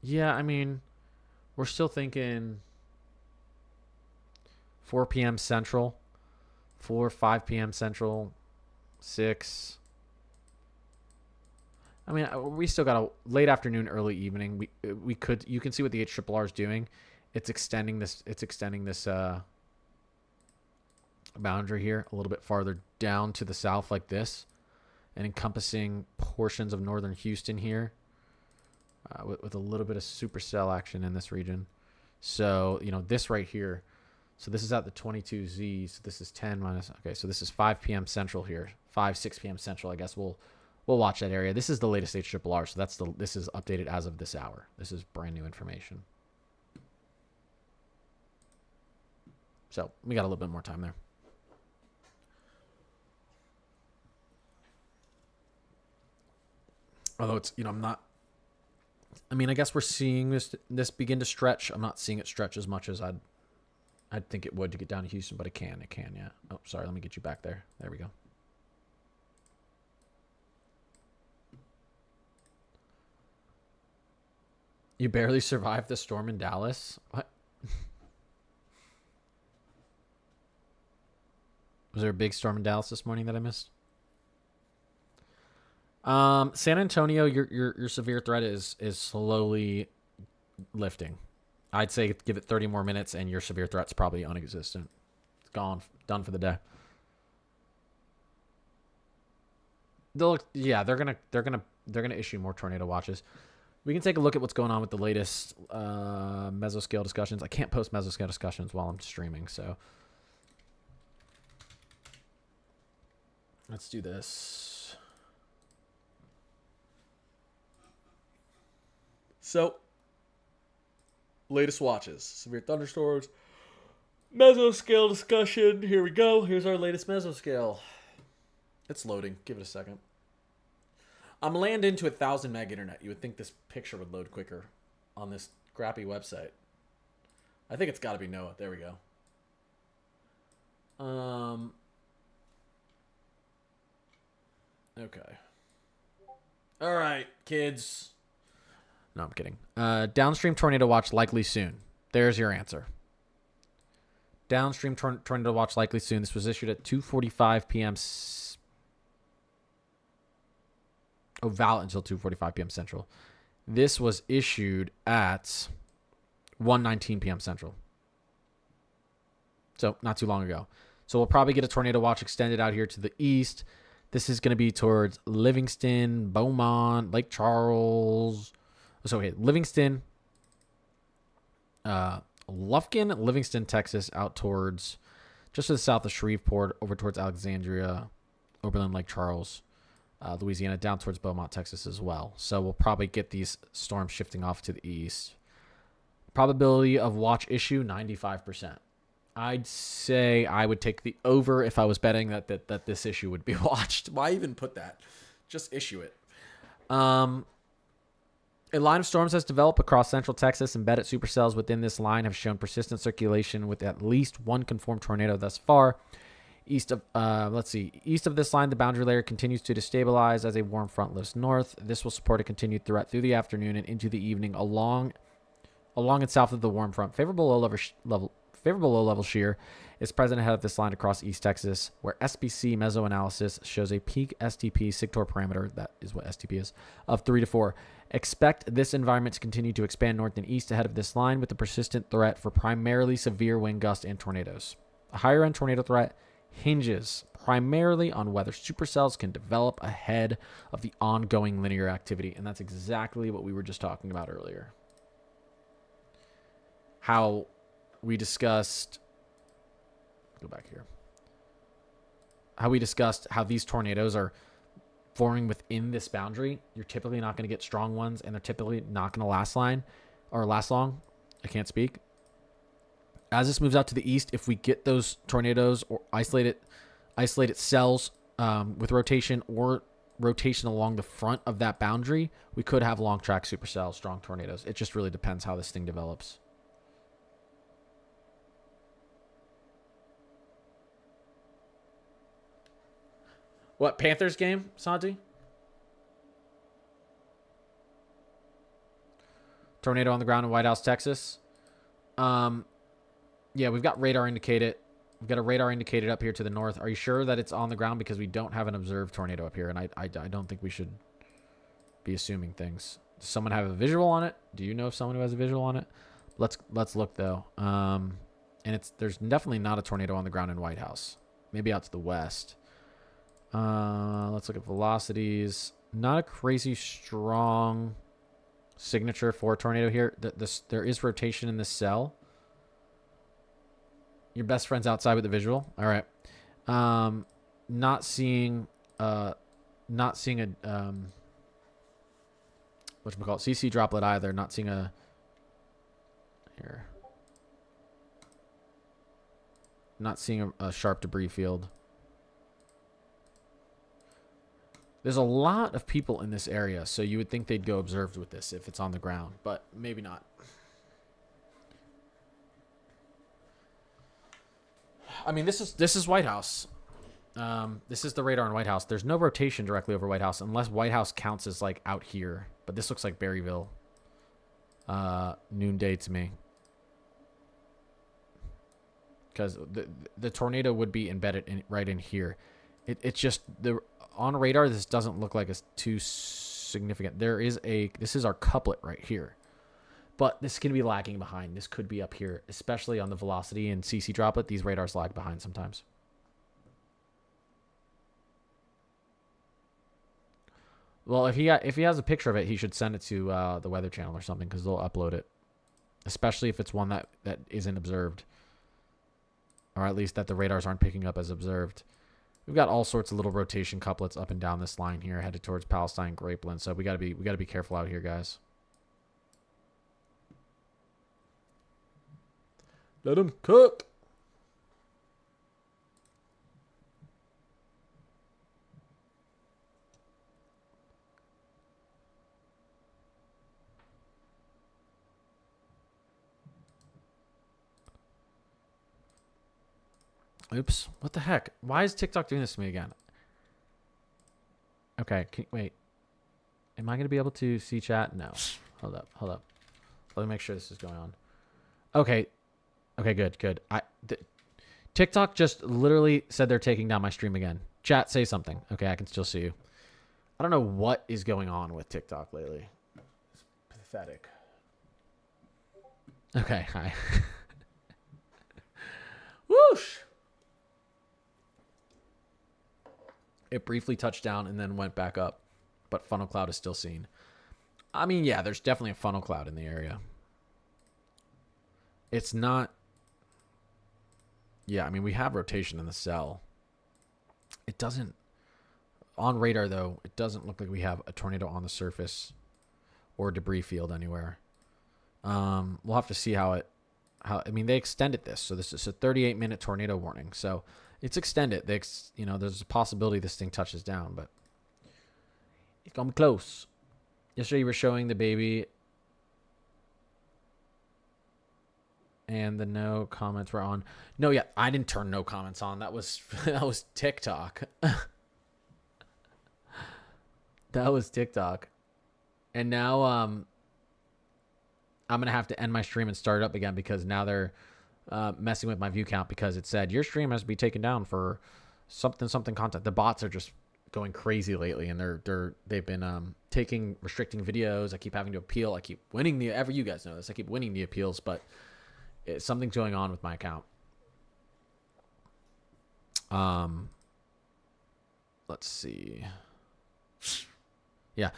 yeah, I mean, we're still thinking 4 p.m. Central, 5 p.m. Central, 6. I mean, we still got a late afternoon, early evening. You can see what the HRRR is doing. It's extending this boundary here a little bit farther down to the south like this, and encompassing portions of northern Houston here, with a little bit of supercell action in this region. So, this right here. So this is at the 22Z. So this is 10 minus. Okay, so this is 5 p.m. Central here. 6 p.m. Central. I guess we'll watch that area. This is the latest HRRR. So this is updated as of this hour. This is brand new information. So we got a little bit more time there. Although it's, I'm not. I mean, I guess we're seeing this begin to stretch. I'm not seeing it stretch as much as I'd think it would to get down to Houston, but it can, yeah. Oh, sorry, let me get you back there. There we go. You barely survived the storm in Dallas? What? Was there a big storm in Dallas this morning that I missed? San Antonio, your severe threat is slowly lifting. I'd say give it 30 more minutes and your severe threat's probably non-existent. It's gone, done for the day. They're gonna issue more tornado watches. We can take a look at what's going on with the latest mesoscale discussions. I can't post mesoscale discussions while I'm streaming, so let's do this. So, latest watches. Severe thunderstorms. Mesoscale discussion. Here we go. Here's our latest mesoscale. It's loading. Give it a second. I'm land into 1,000 meg internet. You would think this picture would load quicker on this crappy website. I think it's got to be NOAA. There we go. Okay. All right, kids. No, I'm kidding. Downstream tornado watch likely soon. There's your answer. Downstream tornado watch likely soon. This was issued at 2:45 p.m. Valid until 2:45 p.m. Central. This was issued at 1:19 p.m. Central. So not too long ago. So we'll probably get a tornado watch extended out here to the east. This is going to be towards Livingston, Beaumont, Lake Charles. So, okay, Livingston, Lufkin, Livingston, Texas, out towards just to the south of Shreveport, over towards Alexandria, Oberlin, Lake Charles, Louisiana, down towards Beaumont, Texas as well. So we'll probably get these storms shifting off to the east. Probability of watch issue, 95%. I'd say I would take the over if I was betting that this issue would be watched. Why even put that? Just issue it. A line of storms has developed across central Texas. Embedded supercells within this line have shown persistent circulation with at least one conformed tornado thus far. East of this line, the boundary layer continues to destabilize as a warm front lifts north. This will support a continued threat through the afternoon and into the evening along and south of the warm front. Favorable low-level shear is present ahead of this line across East Texas, where SPC mesoanalysis shows a peak STP SIGTOR parameter, that is what STP is, of 3 to 4. Expect this environment to continue to expand north and east ahead of this line with the persistent threat for primarily severe wind gusts and tornadoes. A higher-end tornado threat hinges primarily on whether supercells can develop ahead of the ongoing linear activity, and that's exactly what we were just talking about earlier. How we discussed... Go back here. How we discussed how these tornadoes are forming within this boundary. You're typically not going to get strong ones, and they're typically not going to last long. I can't speak. As this moves out to the east, if we get those tornadoes or isolated cells with rotation or rotation along the front of that boundary, we could have long track supercells, strong tornadoes. It just really depends how this thing develops. What, Panthers game, Santi? Tornado on the ground in White House, Texas. Yeah, we've got radar indicated. We've got a radar indicated up here to the north. Are you sure that it's on the ground? Because we don't have an observed tornado up here, and I don't think we should be assuming things. Does someone have a visual on it? Do you know if someone who has a visual on it? Let's look though. And there's definitely not a tornado on the ground in White House. Maybe out to the west. Let's look at velocities. Not a crazy strong signature for a tornado here. There is rotation in this cell. Your best friend's outside with the visual. All right. Not seeing a whatchamacallit, CC droplet either. Not seeing a here. Not seeing a sharp debris field. There's a lot of people in this area, so you would think they'd go observed with this if it's on the ground, but maybe not. I mean, this is White House. This is the radar in White House. There's no rotation directly over White House unless White House counts as like out here. But this looks like Berryville. Noonday to me. Because the tornado would be embedded right in here. It's just on radar. This doesn't look like it's too significant. This is our couplet right here. But this can be lagging behind. This could be up here, especially on the velocity and CC droplet. These radars lag behind sometimes. Well, if he has a picture of it, he should send it to the Weather Channel or something because they'll upload it. Especially if it's one that isn't observed. Or at least that the radars aren't picking up as observed. We've got all sorts of little rotation couplets up and down this line here, headed towards Palestine, Grapeland. So we gotta be careful out here, guys. Let him cook. Oops. What the heck? Why is TikTok doing this to me again? Okay. Wait. Am I going to be able to see chat? No. Hold up. Let me make sure this is going on. Okay. Okay, good. TikTok just literally said they're taking down my stream again. Chat, say something. Okay, I can still see you. I don't know what is going on with TikTok lately. It's pathetic. Okay, hi. Whoosh! It briefly touched down and then went back up, but funnel cloud is still seen. I mean, yeah, there's definitely a funnel cloud in the area. It's not... Yeah, I mean, we have rotation in the cell. It doesn't... On radar, though, it doesn't look like we have a tornado on the surface or a debris field anywhere. We'll have to see how I mean, they extended this. So this is a 38-minute tornado warning. So it's extended. There's a possibility this thing touches down, but it's going to be close. Yesterday you were showing the baby and the no comments were on. No, yeah, I didn't turn no comments on. That was TikTok. That was TikTok. And now I'm going to have to end my stream and start it up again because now they're messing with my view count because it said your stream has to be taken down for something content. The bots are just going crazy lately, and they've been restricting videos. I keep having to appeal. I keep winning you guys know this. I keep winning the appeals, but something's going on with my account. Let's see. Yeah.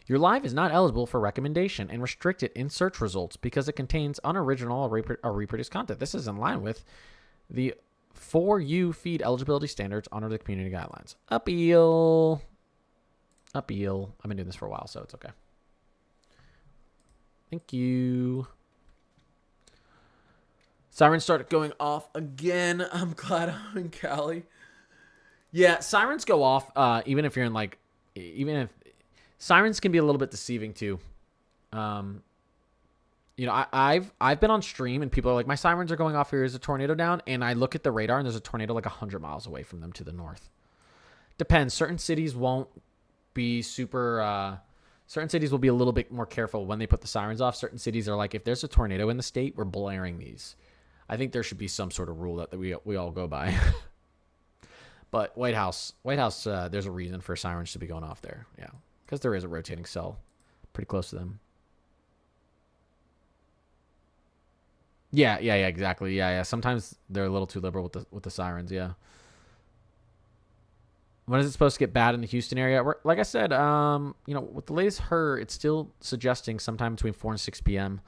Your live is not eligible for recommendation and restricted in search results because it contains unoriginal or reproduced content. This is in line with the For You feed eligibility standards under the community guidelines. Appeal. I've been doing this for a while, so it's okay. Thank you. Sirens started going off again. I'm glad I'm in Cali. Yeah, sirens go off even if you're in like, even if sirens can be a little bit deceiving too. You know, I've been on stream and people are like, my sirens are going off here. Is a tornado down? And I look at the radar and there's a tornado like 100 miles away from them to the north. Depends. Certain cities won't be super. Certain cities will be a little bit more careful when they put the sirens off. Certain cities are like, if there's a tornado in the state, we're blaring these. I think there should be some sort of rule that we all go by. But White House, there's a reason for sirens to be going off there. Yeah, because there is a rotating cell pretty close to them. Yeah, exactly. Yeah. Sometimes they're a little too liberal with the sirens. Yeah. When is it supposed to get bad in the Houston area? Like I said, you know, with the latest HER, it's still suggesting sometime between 4 and 6 p.m.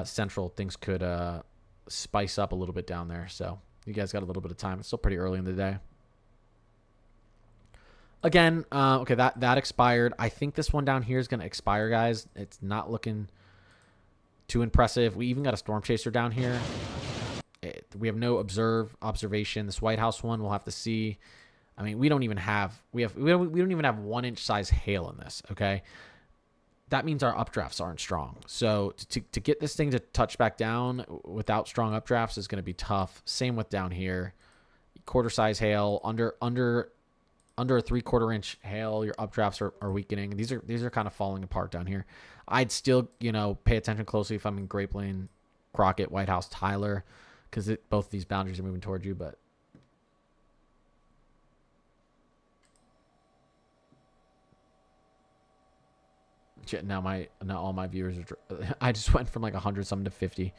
Central, things could spice up a little bit down there. So you guys got a little bit of time. It's still pretty early in the day. Again, okay, that expired. I think this one down here is going to expire, guys. It's not looking too impressive. We even got a storm chaser down here. We have no observation. This White House one, we'll have to see. I mean, we don't even have 1 inch size hail in this. Okay, that means our updrafts aren't strong. So to get this thing to touch back down without strong updrafts is going to be tough. Same with down here, quarter size hail under a 3/4 inch hail. Your updrafts are weakening. These are kind of falling apart down here. I'd still pay attention closely if I'm in Grape Lane, Crockett, White House, Tyler, because both of these boundaries are moving towards you, but. Shit, now all my viewers are. I just went from like 100 something to 50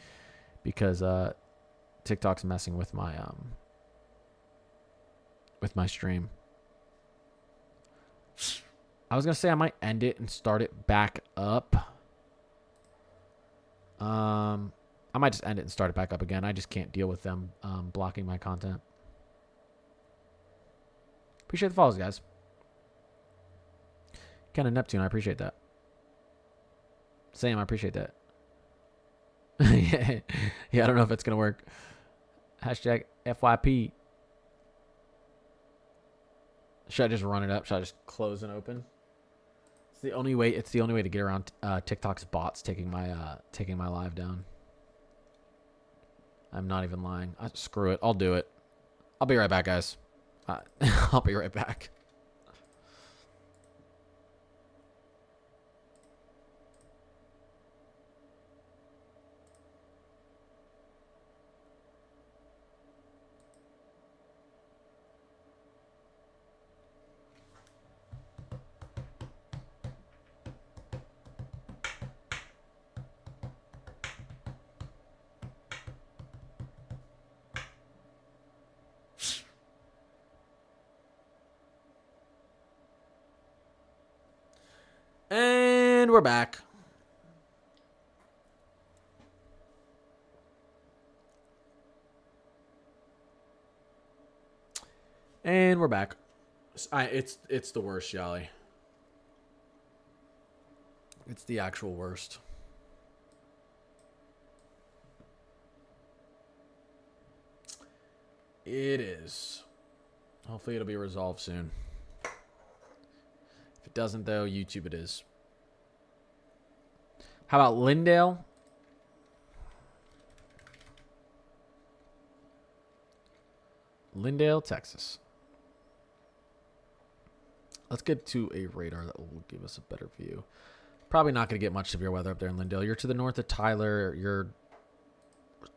because TikTok's messing with my stream. I was gonna say I might end it and start it back up. I might just end it and start it back up again. I just can't deal with them blocking my content. Appreciate the follows, guys. Kind of Neptune, I appreciate that. Sam, I appreciate that. Yeah, I don't know if it's going to work. Hashtag FYP. Should I just run it up? Should I just close and open? It's the only way to get around TikTok's bots taking my live down. I'm not even lying. Screw it. I'll do it. I'll be right back, guys. I'll be right back. And we're back. And we're back. It's the worst, Yali. It's the actual worst. It is. Hopefully it'll be resolved soon. If it doesn't, though, YouTube it is. How about Lindale? Lindale, Texas. Let's get to a radar that will give us a better view. Probably not going to get much severe weather up there in Lindale. You're to the north of Tyler. You're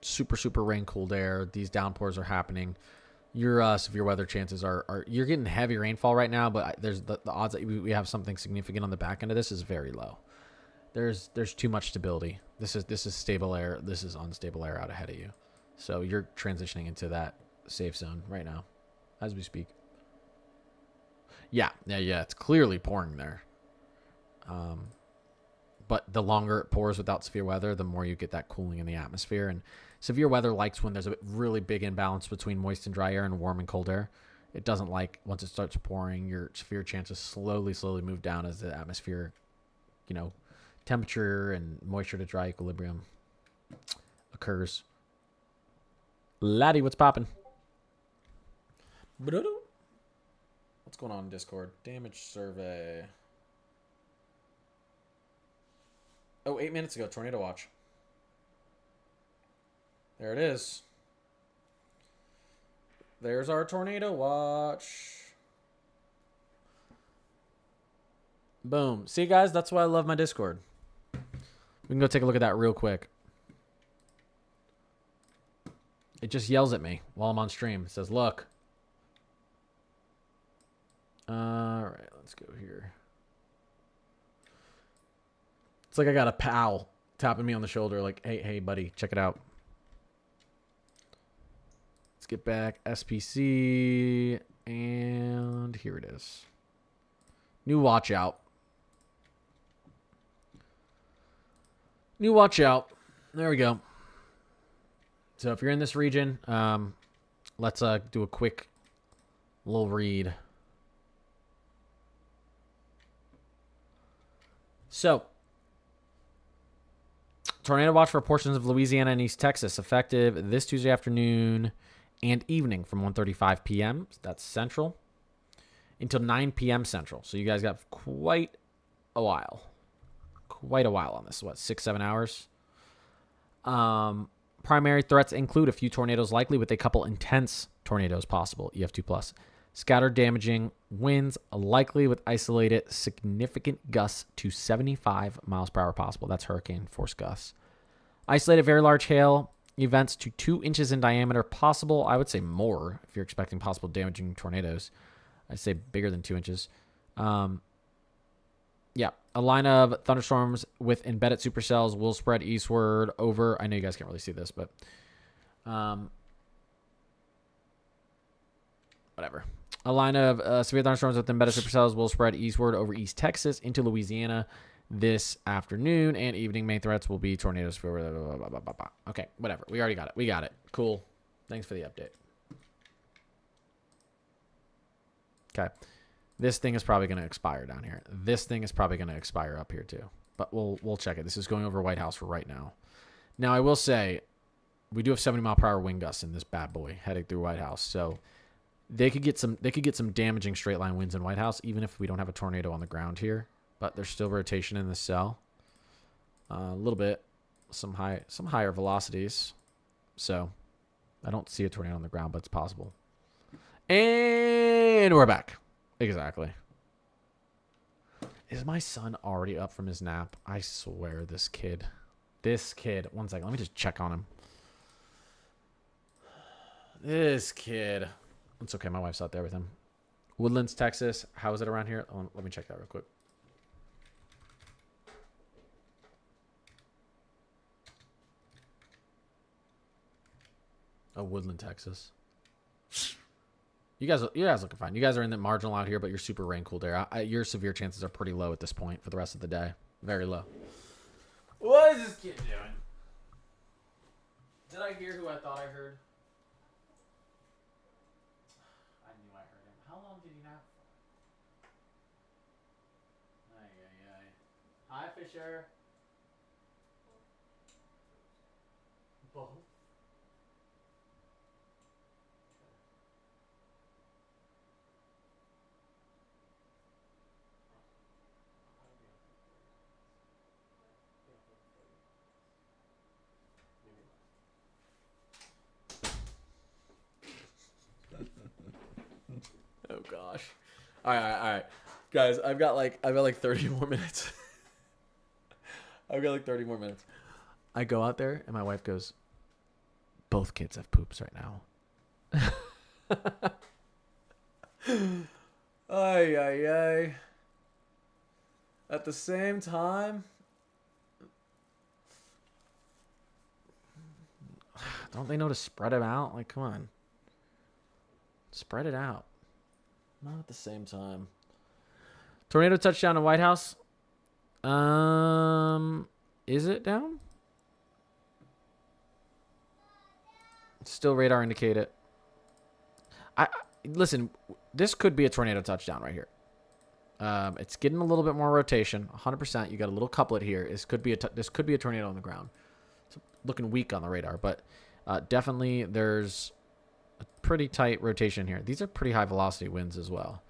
super rain cooled air. These downpours are happening. Your severe weather chances are you're getting heavy rainfall right now, but there's the odds that we have something significant on the back end of this is very low. There's too much stability. This is stable air. This is unstable air out ahead of you. So you're transitioning into that safe zone right now as we speak. Yeah. It's clearly pouring there. But the longer it pours without severe weather, the more you get that cooling in the atmosphere. And severe weather likes when there's a really big imbalance between moist and dry air and warm and cold air. It doesn't like once it starts pouring, your severe chances slowly move down as the atmosphere, temperature and moisture to dry equilibrium occurs. Laddie, what's poppin'? What's going on in Discord? Damage survey. Oh, 8 minutes ago, tornado watch. There it is. There's our tornado watch. Boom. See, guys, that's why I love my Discord. We can go take a look at that real quick. It just yells at me while I'm on stream. It says, look. All right, let's go here. It's like I got a pal tapping me on the shoulder like, hey, buddy, check it out. Let's get back. SPC. And here it is. New watch out. New watch out. There we go. So if you're in this region, let's do a quick little read. So, tornado watch for portions of Louisiana and East Texas, effective this Tuesday afternoon and evening from 1:35 p.m. That's Central until 9 p.m. Central. So you guys got quite a while. Quite a while on this. What, 6-7 hours? Primary threats include a few tornadoes likely with a couple intense tornadoes possible. EF2+. Scattered damaging winds likely with isolated significant gusts to 75 miles per hour possible. That's hurricane force gusts. Isolated very large hail events to 2 inches in diameter possible. I would say more if you're expecting possible damaging tornadoes. I'd say bigger than 2 inches. Yeah, a line of thunderstorms with embedded supercells will spread eastward over. I know you guys can't really see this, but whatever. A line of severe thunderstorms with embedded supercells will spread eastward over East Texas into Louisiana this afternoon and evening. Main threats will be tornadoes. For blah, blah, blah, blah. Okay, whatever. We already got it. We got it. Cool. Thanks for the update. Okay. This thing is probably going to expire down here. This thing is probably going to expire up here too. But we'll check it. This is going over White House for right now. Now, I will say we do have 70 mile per hour wind gusts in this bad boy heading through White House. So they could get some damaging straight line winds in White House even if we don't have a tornado on the ground here. But there's still rotation in the cell. A little bit, some higher velocities. So I don't see a tornado on the ground, but it's possible. And we're back. Exactly. Is my son already up from his nap? I swear this kid. One second. Let me just check on him. This kid. It's okay. My wife's out there with him. Woodlands, Texas. How is it around here? Oh, let me check that real quick. Oh, Woodland, Texas. You guys looking fine. You guys are in the marginal out here, but you're super rain cooled there. Your severe chances are pretty low at this point for the rest of the day. Very low. What is this kid doing? Did I hear who I thought I heard? I knew I heard him. How long did he nap for? Ay. Hi, Fisher. Both. Oh gosh. All right. Guys, I've got like 30 more minutes. I've got like 30 more minutes. I go out there and my wife goes, both kids have poops right now. Ay. At the same time, don't they know to spread them out? Like, come on. Spread it out. Not at the same time. Tornado touchdown in White House. Is it down? Still radar indicate it. Listen, this could be a tornado touchdown right here. It's getting a little bit more rotation. 100%. You got a little couplet here. This could be a tornado on the ground. It's looking weak on the radar, but Definitely there's a pretty tight rotation here. These are pretty high velocity winds as well.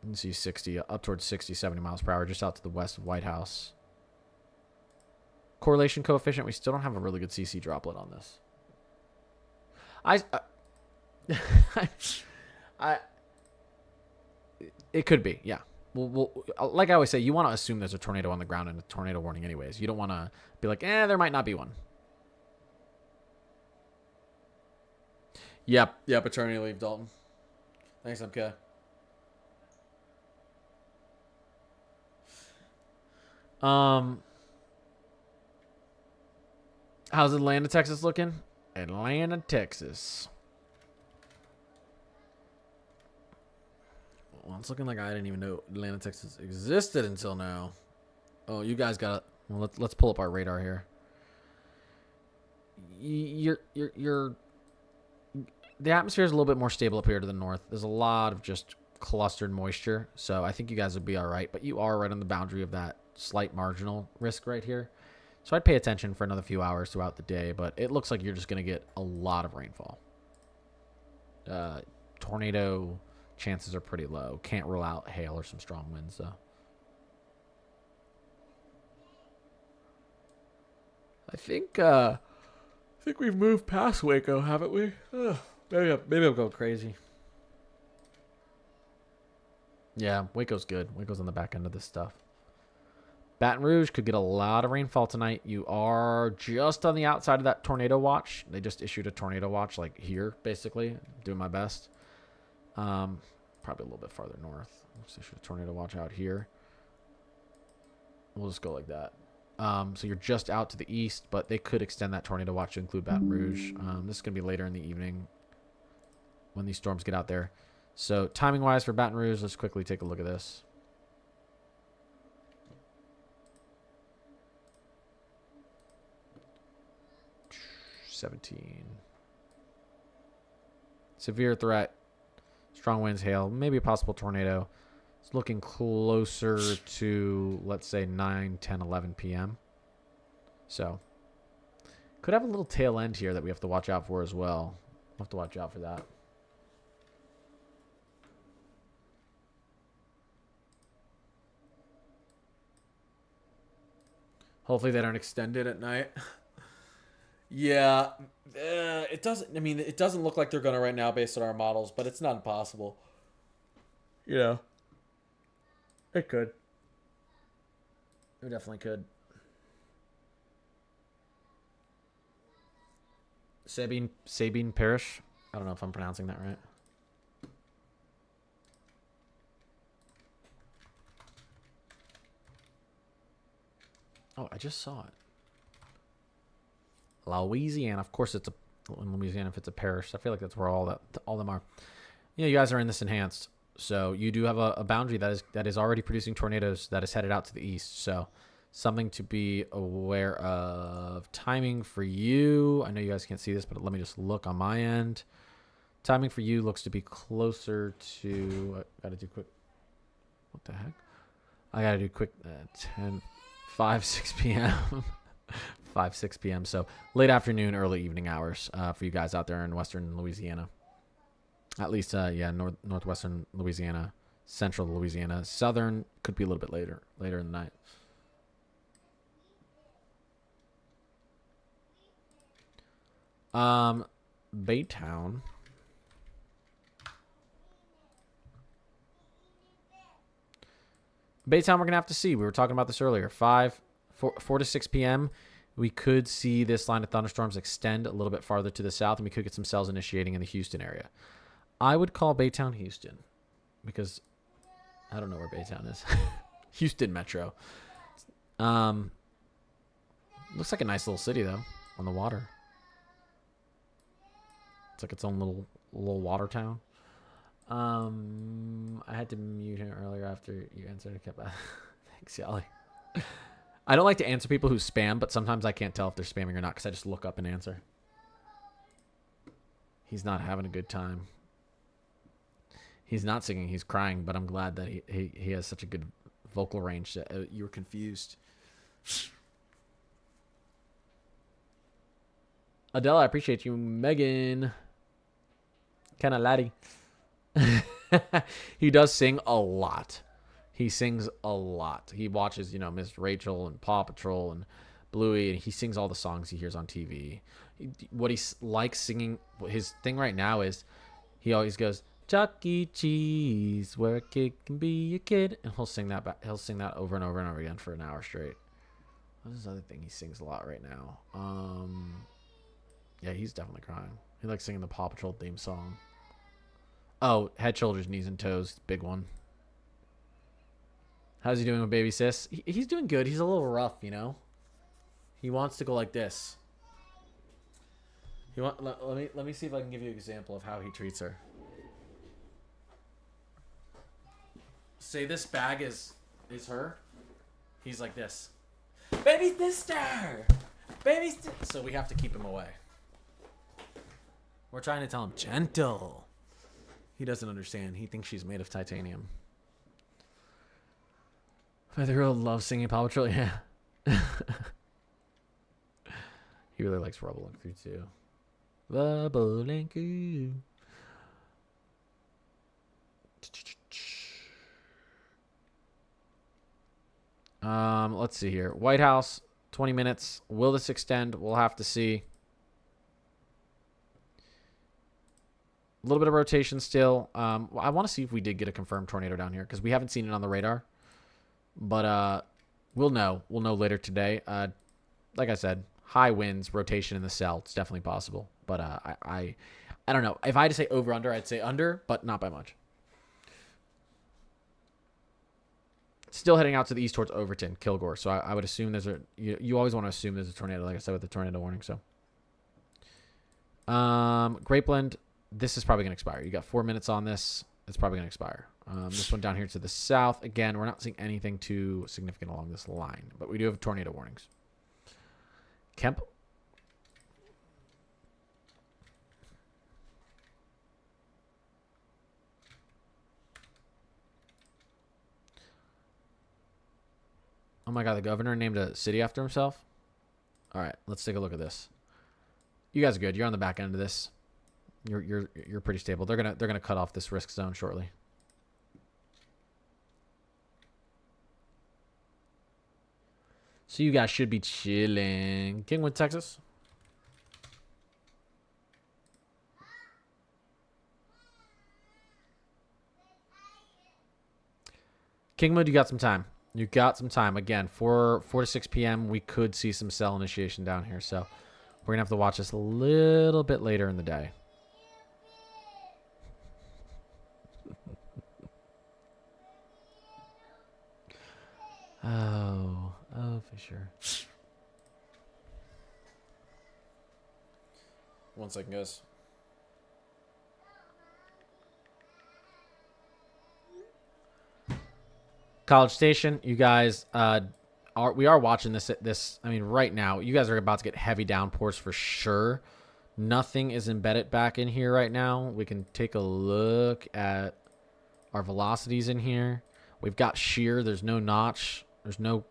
You can see 60 up towards 60, 70 miles per hour just out to the west of White House. Correlation coefficient, we still don't have a really good CC droplet on this. It could be, yeah. Like I always say, you want to assume there's a tornado on the ground and a tornado warning anyways. You don't want to be like, there might not be one. Yep, paternity leave, Dalton. Thanks, MK. How's Atlanta, Texas looking? Atlanta, Texas. Well, it's looking like I didn't even know Atlanta, Texas existed until now. Oh, you guys got it. Well, let's pull up our radar here. The atmosphere is a little bit more stable up here to the north. There's a lot of just clustered moisture, so I think you guys would be all right. But you are right on the boundary of that slight marginal risk right here. So I'd pay attention for another few hours throughout the day, but it looks like you're just going to get a lot of rainfall. Tornado chances are pretty low. Can't rule out hail or some strong winds, though. I think we've moved past Waco, haven't we? Maybe I'm going crazy. Yeah, Waco's good. Waco's on the back end of this stuff. Baton Rouge could get a lot of rainfall tonight. You are just on the outside of that tornado watch. They just issued a tornado watch, like here, basically. I'm doing my best. Probably a little bit farther north. Just issued a tornado watch out here. We'll just go like that. So you're just out to the east, but they could extend that tornado watch to include Baton Rouge. This is going to be later in the evening when these storms get out there. So timing-wise for Baton Rouge, let's quickly take a look at this. Severe threat, strong winds, hail, maybe a possible tornado. It's looking closer to, let's say, 9, 10, 11 p.m. So could have a little tail end here that we have to watch out for as well. We'll have to watch out for that. Hopefully they don't extend it at night. Yeah, it doesn't. I mean, it doesn't look like they're gonna right now, based on our models, but it's not impossible. Yeah, it could. It definitely could. Sabine Parish. I don't know if I'm pronouncing that right. Oh, I just saw it. Louisiana. Of course, it's in Louisiana if it's a parish. I feel like that's where all them are. You guys are in this enhanced, so you do have a boundary that is already producing tornadoes that is headed out to the east. So something to be aware of. Timing for you. I know you guys can't see this, but let me just look on my end. Timing for you looks to be closer to. I gotta do quick. What the heck? I gotta do quick. 5, 6 p.m. 5, 6 p.m. So late afternoon, early evening hours for you guys out there in western Louisiana. At least, northwestern Louisiana, central Louisiana. Southern could be a little bit later in the night. Baytown. Baytown, we're going to have to see. We were talking about this earlier. 4 to 6 p.m., we could see this line of thunderstorms extend a little bit farther to the south, and we could get some cells initiating in the Houston area. I would call Baytown Houston because I don't know where Baytown is. Houston Metro. Looks like a nice little city, though, on the water. It's like its own little water town. I had to mute him earlier after you answered. Thanks, Yali. I don't like to answer people who spam, but sometimes I can't tell if they're spamming or not because I just look up and answer. He's not having a good time. He's not singing, he's crying, but I'm glad that he has such a good vocal range that you were confused. Adele, I appreciate you. Megan. Kinda laddie. He does sing a lot. He sings a lot. He watches, Miss Rachel and Paw Patrol and Bluey, and he sings all the songs he hears on TV. What he likes singing, his thing right now is he always goes, Chuck E. Cheese, where a kid can be a kid. And he'll sing that He'll sing that over and over and over again for an hour straight. What's his other thing he sings a lot right now? Yeah, he's definitely crying. He likes singing the Paw Patrol theme song. Oh, head, shoulders, knees, and toes. Big one. How's he doing with baby sis? He's doing good. He's a little rough, He wants to go like this. Let me see if I can give you an example of how he treats her. Say this bag is her. He's like this. Baby sister! Baby sister! So we have to keep him away. We're trying to tell him, gentle. He doesn't understand. He thinks she's made of titanium. 5-year-old loves singing Paw Patrol. Yeah. He really likes Rubble and Crew too. Rubble and Crew. Let's see here. White House, 20 minutes. Will this extend? We'll have to see. A little bit of rotation still. I want to see if we did get a confirmed tornado down here because we haven't seen it on the radar. But we'll know. We'll know later today. Like I said, high winds, rotation in the cell. It's definitely possible. But I don't know. If I had to say over under, I'd say under, but not by much. Still heading out to the east towards Overton, Kilgore. So I would assume there's you always want to assume there's a tornado, like I said with the tornado warning. So Grapeland, this is probably gonna expire. You got 4 minutes on this. It's probably gonna expire. This one down here to the south. Again, we're not seeing anything too significant along this line, but we do have tornado warnings. Kemp. Oh my God, the governor named a city after himself. All right, let's take a look at this. You guys are good. You're on the back end of this. You're pretty stable. They're gonna cut off this risk zone shortly. So you guys should be chilling. Kingwood, Texas. Kingwood, you got some time. You got some time. Again, 4 to 6 p.m. we could see some cell initiation down here. So we're going to have to watch this a little bit later in the day. Oh, for sure. 1 second, guys. College Station, you guys we are watching this. I mean, right now, you guys are about to get heavy downpours for sure. Nothing is embedded back in here right now. We can take a look at our velocities in here. We've got shear. There's no notch. There's no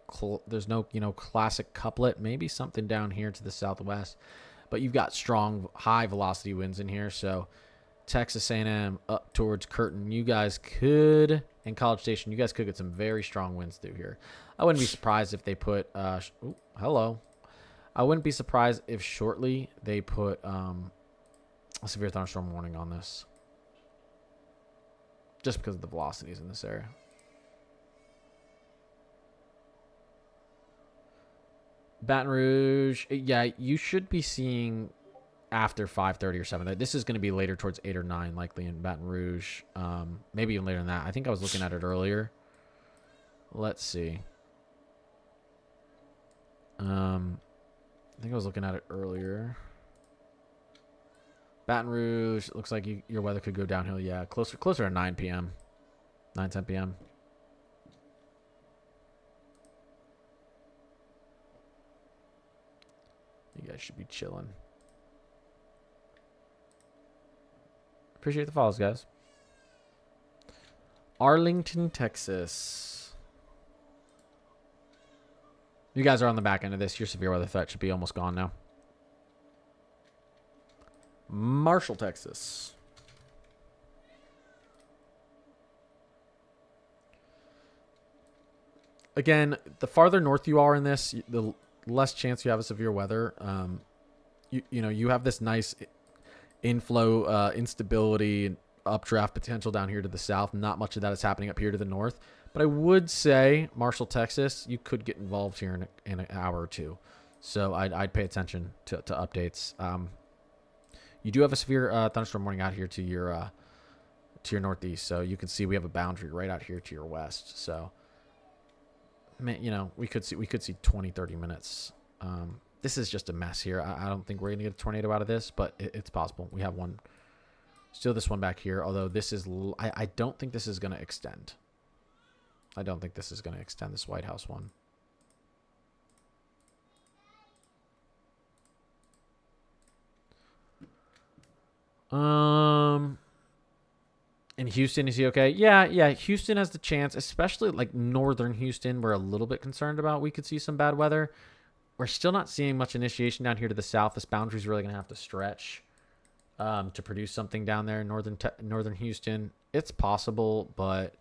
classic couplet. Maybe something down here to the southwest, but you've got strong high velocity winds in here. So Texas A&M up towards Curtin, you guys could, and College Station, you guys could get some very strong winds through here. I wouldn't be surprised if they put hello. I wouldn't be surprised if shortly they put a severe thunderstorm warning on this, just because of the velocities in this area. Baton Rouge, yeah, you should be seeing after 5:30 or 7. This is going to be later towards 8 or 9, likely in Baton Rouge. Maybe even later than that. I think I was looking at it earlier. Let's see. I think I was looking at it earlier. Baton Rouge, it looks like your weather could go downhill. Yeah, closer to 9 p.m. 9, 10 p.m. You guys should be chilling. Appreciate the follows, guys. Arlington, Texas. You guys are on the back end of this. Your severe weather threat should be almost gone now. Marshall, Texas. Again, the farther north you are in this, the less chance you have of severe weather. You have this nice inflow, instability, and updraft potential down here to the south. Not much of that is happening up here to the north. But I would say, Marshall, Texas, you could get involved here in an hour or two. So I'd pay attention to updates. You do have a severe thunderstorm warning out here to your northeast. So you can see we have a boundary right out here to your west. So, we could see 20, 30 minutes. This is just a mess here. I don't think we're going to get a tornado out of this, but it's possible. We have one. Still this one back here, although this is... I don't think this is going to extend. I don't think this is going to extend, this White House one. In Houston, is he okay? Yeah. Houston has the chance, especially like northern Houston. We're a little bit concerned about. We could see some bad weather. We're still not seeing much initiation down here to the south. This boundary is really going to have to stretch to produce something down there in northern Houston. It's possible, but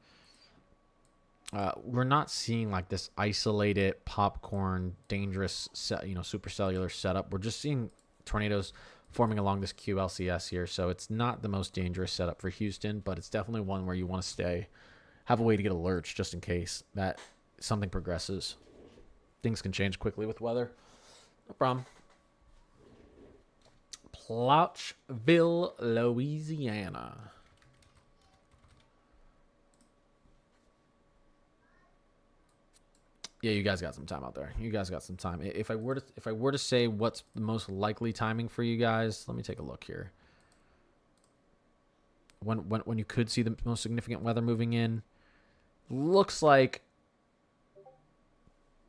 we're not seeing like this isolated popcorn, dangerous, supercellular setup. We're just seeing tornadoes forming along this QLCS here. So it's not the most dangerous setup for Houston, but it's definitely one where you want to have a way to get alerts just in case that something progresses. Things can change quickly with weather. No problem. Plotchville, Louisiana. Yeah, you guys got some time out there. You guys got some time. If I were to say what's the most likely timing for you guys, let me take a look here. When you could see the most significant weather moving in, looks like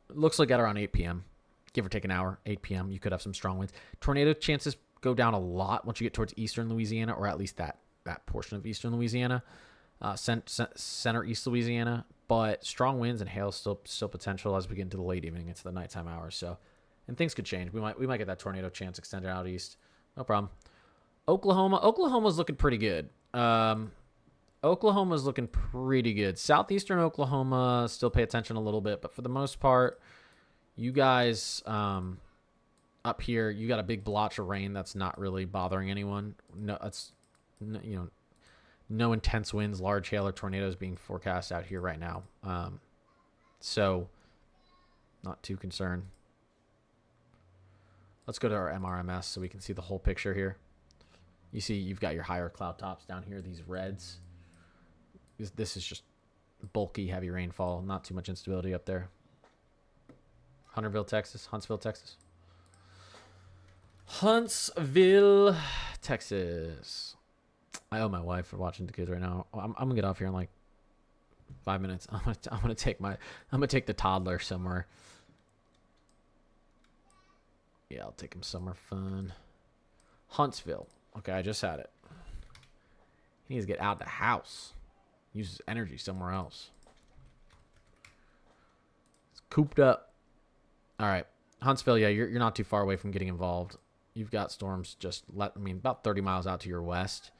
at around 8 p.m. Give or take an hour, 8 p.m. You could have some strong winds. Tornado chances go down a lot once you get towards eastern Louisiana, or at least that portion of eastern Louisiana, center east Louisiana. But strong winds and hail still potential as we get into the late evening, into the nighttime hours. So, and things could change. We might get that tornado chance extended out east. No problem. Oklahoma's looking pretty good. Oklahoma's looking pretty good. Southeastern Oklahoma, still pay attention a little bit, but for the most part, you guys up here, you got a big blotch of rain that's not really bothering anyone. No intense winds, large hail, or tornadoes being forecast out here right now. So, not too concerned. Let's go to our MRMS so we can see the whole picture here. You see you've got your higher cloud tops down here, these reds. This is just bulky, heavy rainfall. Not too much instability up there. Huntsville, Texas. Huntsville, Texas. I owe my wife for watching the kids right now. I'm gonna get off here in like 5 minutes. I'm gonna take the toddler somewhere. Yeah, I'll take him somewhere fun. Huntsville. Okay, I just had it. He needs to get out of the house. Use his energy somewhere else. It's cooped up. All right, Huntsville. Yeah, you're not too far away from getting involved. You've got storms about 30 miles out to your west.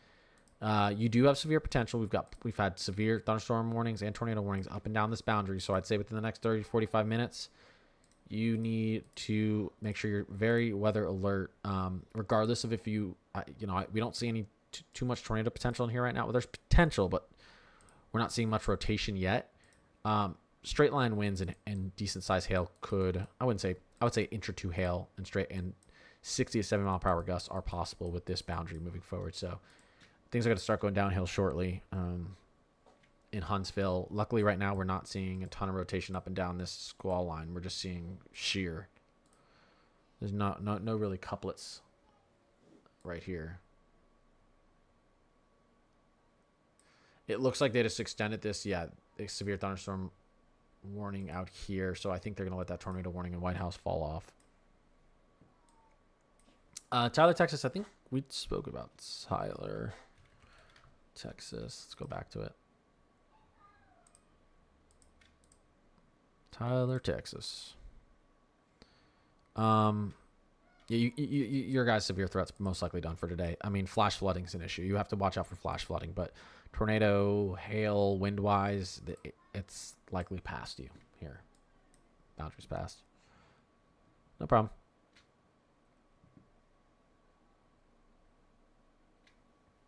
You do have severe potential. We've had severe thunderstorm warnings and tornado warnings up and down this boundary. So I'd say within the next 30 to 45 minutes, you need to make sure you're very weather alert. Regardless of if we don't see any too much tornado potential in here right now. Well, there's potential, but we're not seeing much rotation yet. Straight line winds and decent size hail I would say inch or two hail and 60 to 70 mile per hour gusts are possible with this boundary moving forward. So things are going to start going downhill shortly in Huntsville. Luckily, right now, we're not seeing a ton of rotation up and down this squall line. We're just seeing sheer. There's no really couplets right here. It looks like they just extended this. Yeah, a severe thunderstorm warning out here. So I think they're going to let that tornado warning in White House fall off. Tyler, Texas. I think we spoke about Tyler, Texas. Let's go back to it. Tyler, Texas. Yeah, your guys' severe threat's most likely done for today. I mean, flash flooding's an issue. You have to watch out for flash flooding, but tornado, hail, wind-wise, it's likely past you here. Boundaries passed. No problem.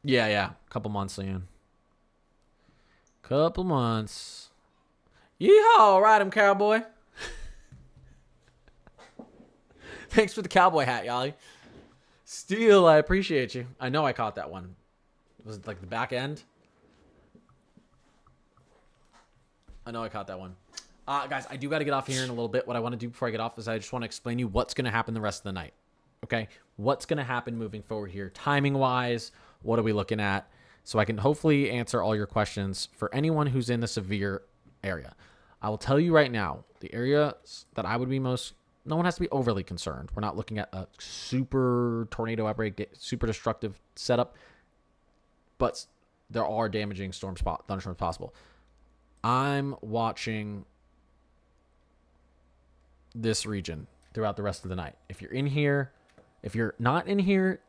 Yeah. Couple months, Leon. Couple months. Yeehaw! Ride him, cowboy. Thanks for the cowboy hat, Yali. Steel, I appreciate you. I know I caught that one. Was it like the back end? I know I caught that one. Guys, I do got to get off here in a little bit. What I want to do before I get off is I just want to explain you what's going to happen the rest of the night. Okay? What's going to happen moving forward here? Timing-wise, what are we looking at? So I can hopefully answer all your questions for anyone who's in the severe area. I will tell you right now, the areas that I would be most... No one has to be overly concerned. We're not looking at a super tornado outbreak, super destructive setup, but there are damaging thunderstorms possible. I'm watching this region throughout the rest of the night. If you're in here, if you're not in here,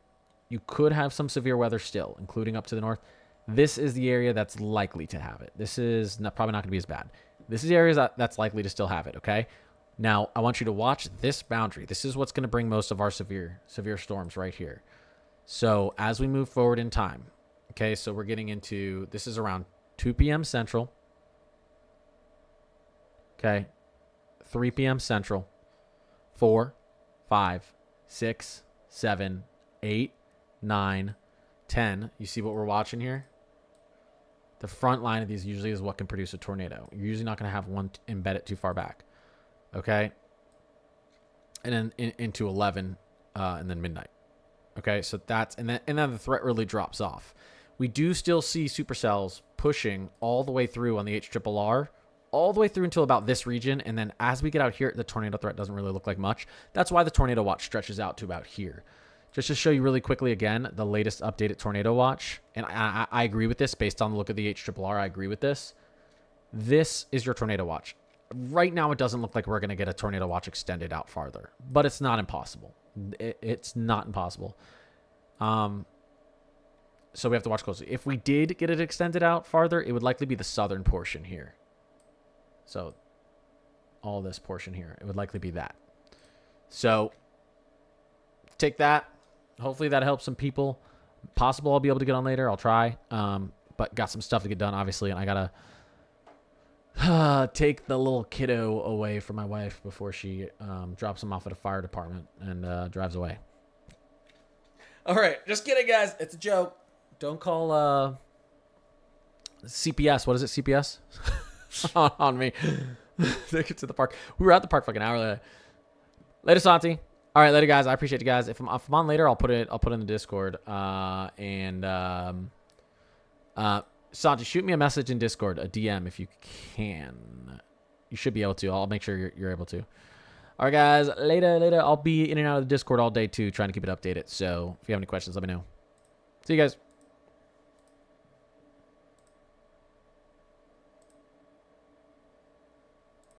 you could have some severe weather still, including up to the north. This is the area that's likely to have it. This is probably not going to be as bad. This is the areas that's likely to still have it, okay? Now, I want you to watch this boundary. This is what's going to bring most of our severe storms right here. So as we move forward in time, okay, so we're getting into, this is around 2 p.m. Central. Okay, 3 p.m. Central, 4, 5, 6, 7, 8, 9, 10. You see what we're watching here? The front line of these usually is what can produce a tornado. You're usually not going to have one embedded too far back. Okay, and then into 11, and then midnight. Okay, so that's and then the threat really drops off. We do still see supercells pushing all the way through on the HRRR, all the way through until about this region, and then as we get out here, the tornado threat doesn't really look like much. That's why the tornado watch stretches out to about here. Just to show you really quickly again, the latest updated tornado watch, and I agree with this based on the look of the HRRR. I agree with this. This is your tornado watch. Right now, it doesn't look like we're going to get a tornado watch extended out farther, but it's not impossible. It's not impossible. So we have to watch closely. If we did get it extended out farther, it would likely be the southern portion here. So all this portion here, it would likely be that. So take that. Hopefully that helps some people. Possible I'll be able to get on later. I'll try. But got some stuff to get done, obviously, and I got to take the little kiddo away from my wife before she drops him off at a fire department and drives away. All right, just kidding, guys. It's a joke. Don't call CPS. What is it, CPS? on me. Take it to the park. We were at the park like an hour later. Later, Santi. All right, later, guys. I appreciate you guys. If I'm on later, I'll put it in the Discord. Santi, shoot me a message in Discord, a DM if you can. You should be able to. I'll make sure you're able to. All right, guys. Later. I'll be in and out of the Discord all day, too, trying to keep it updated. So if you have any questions, let me know. See you guys.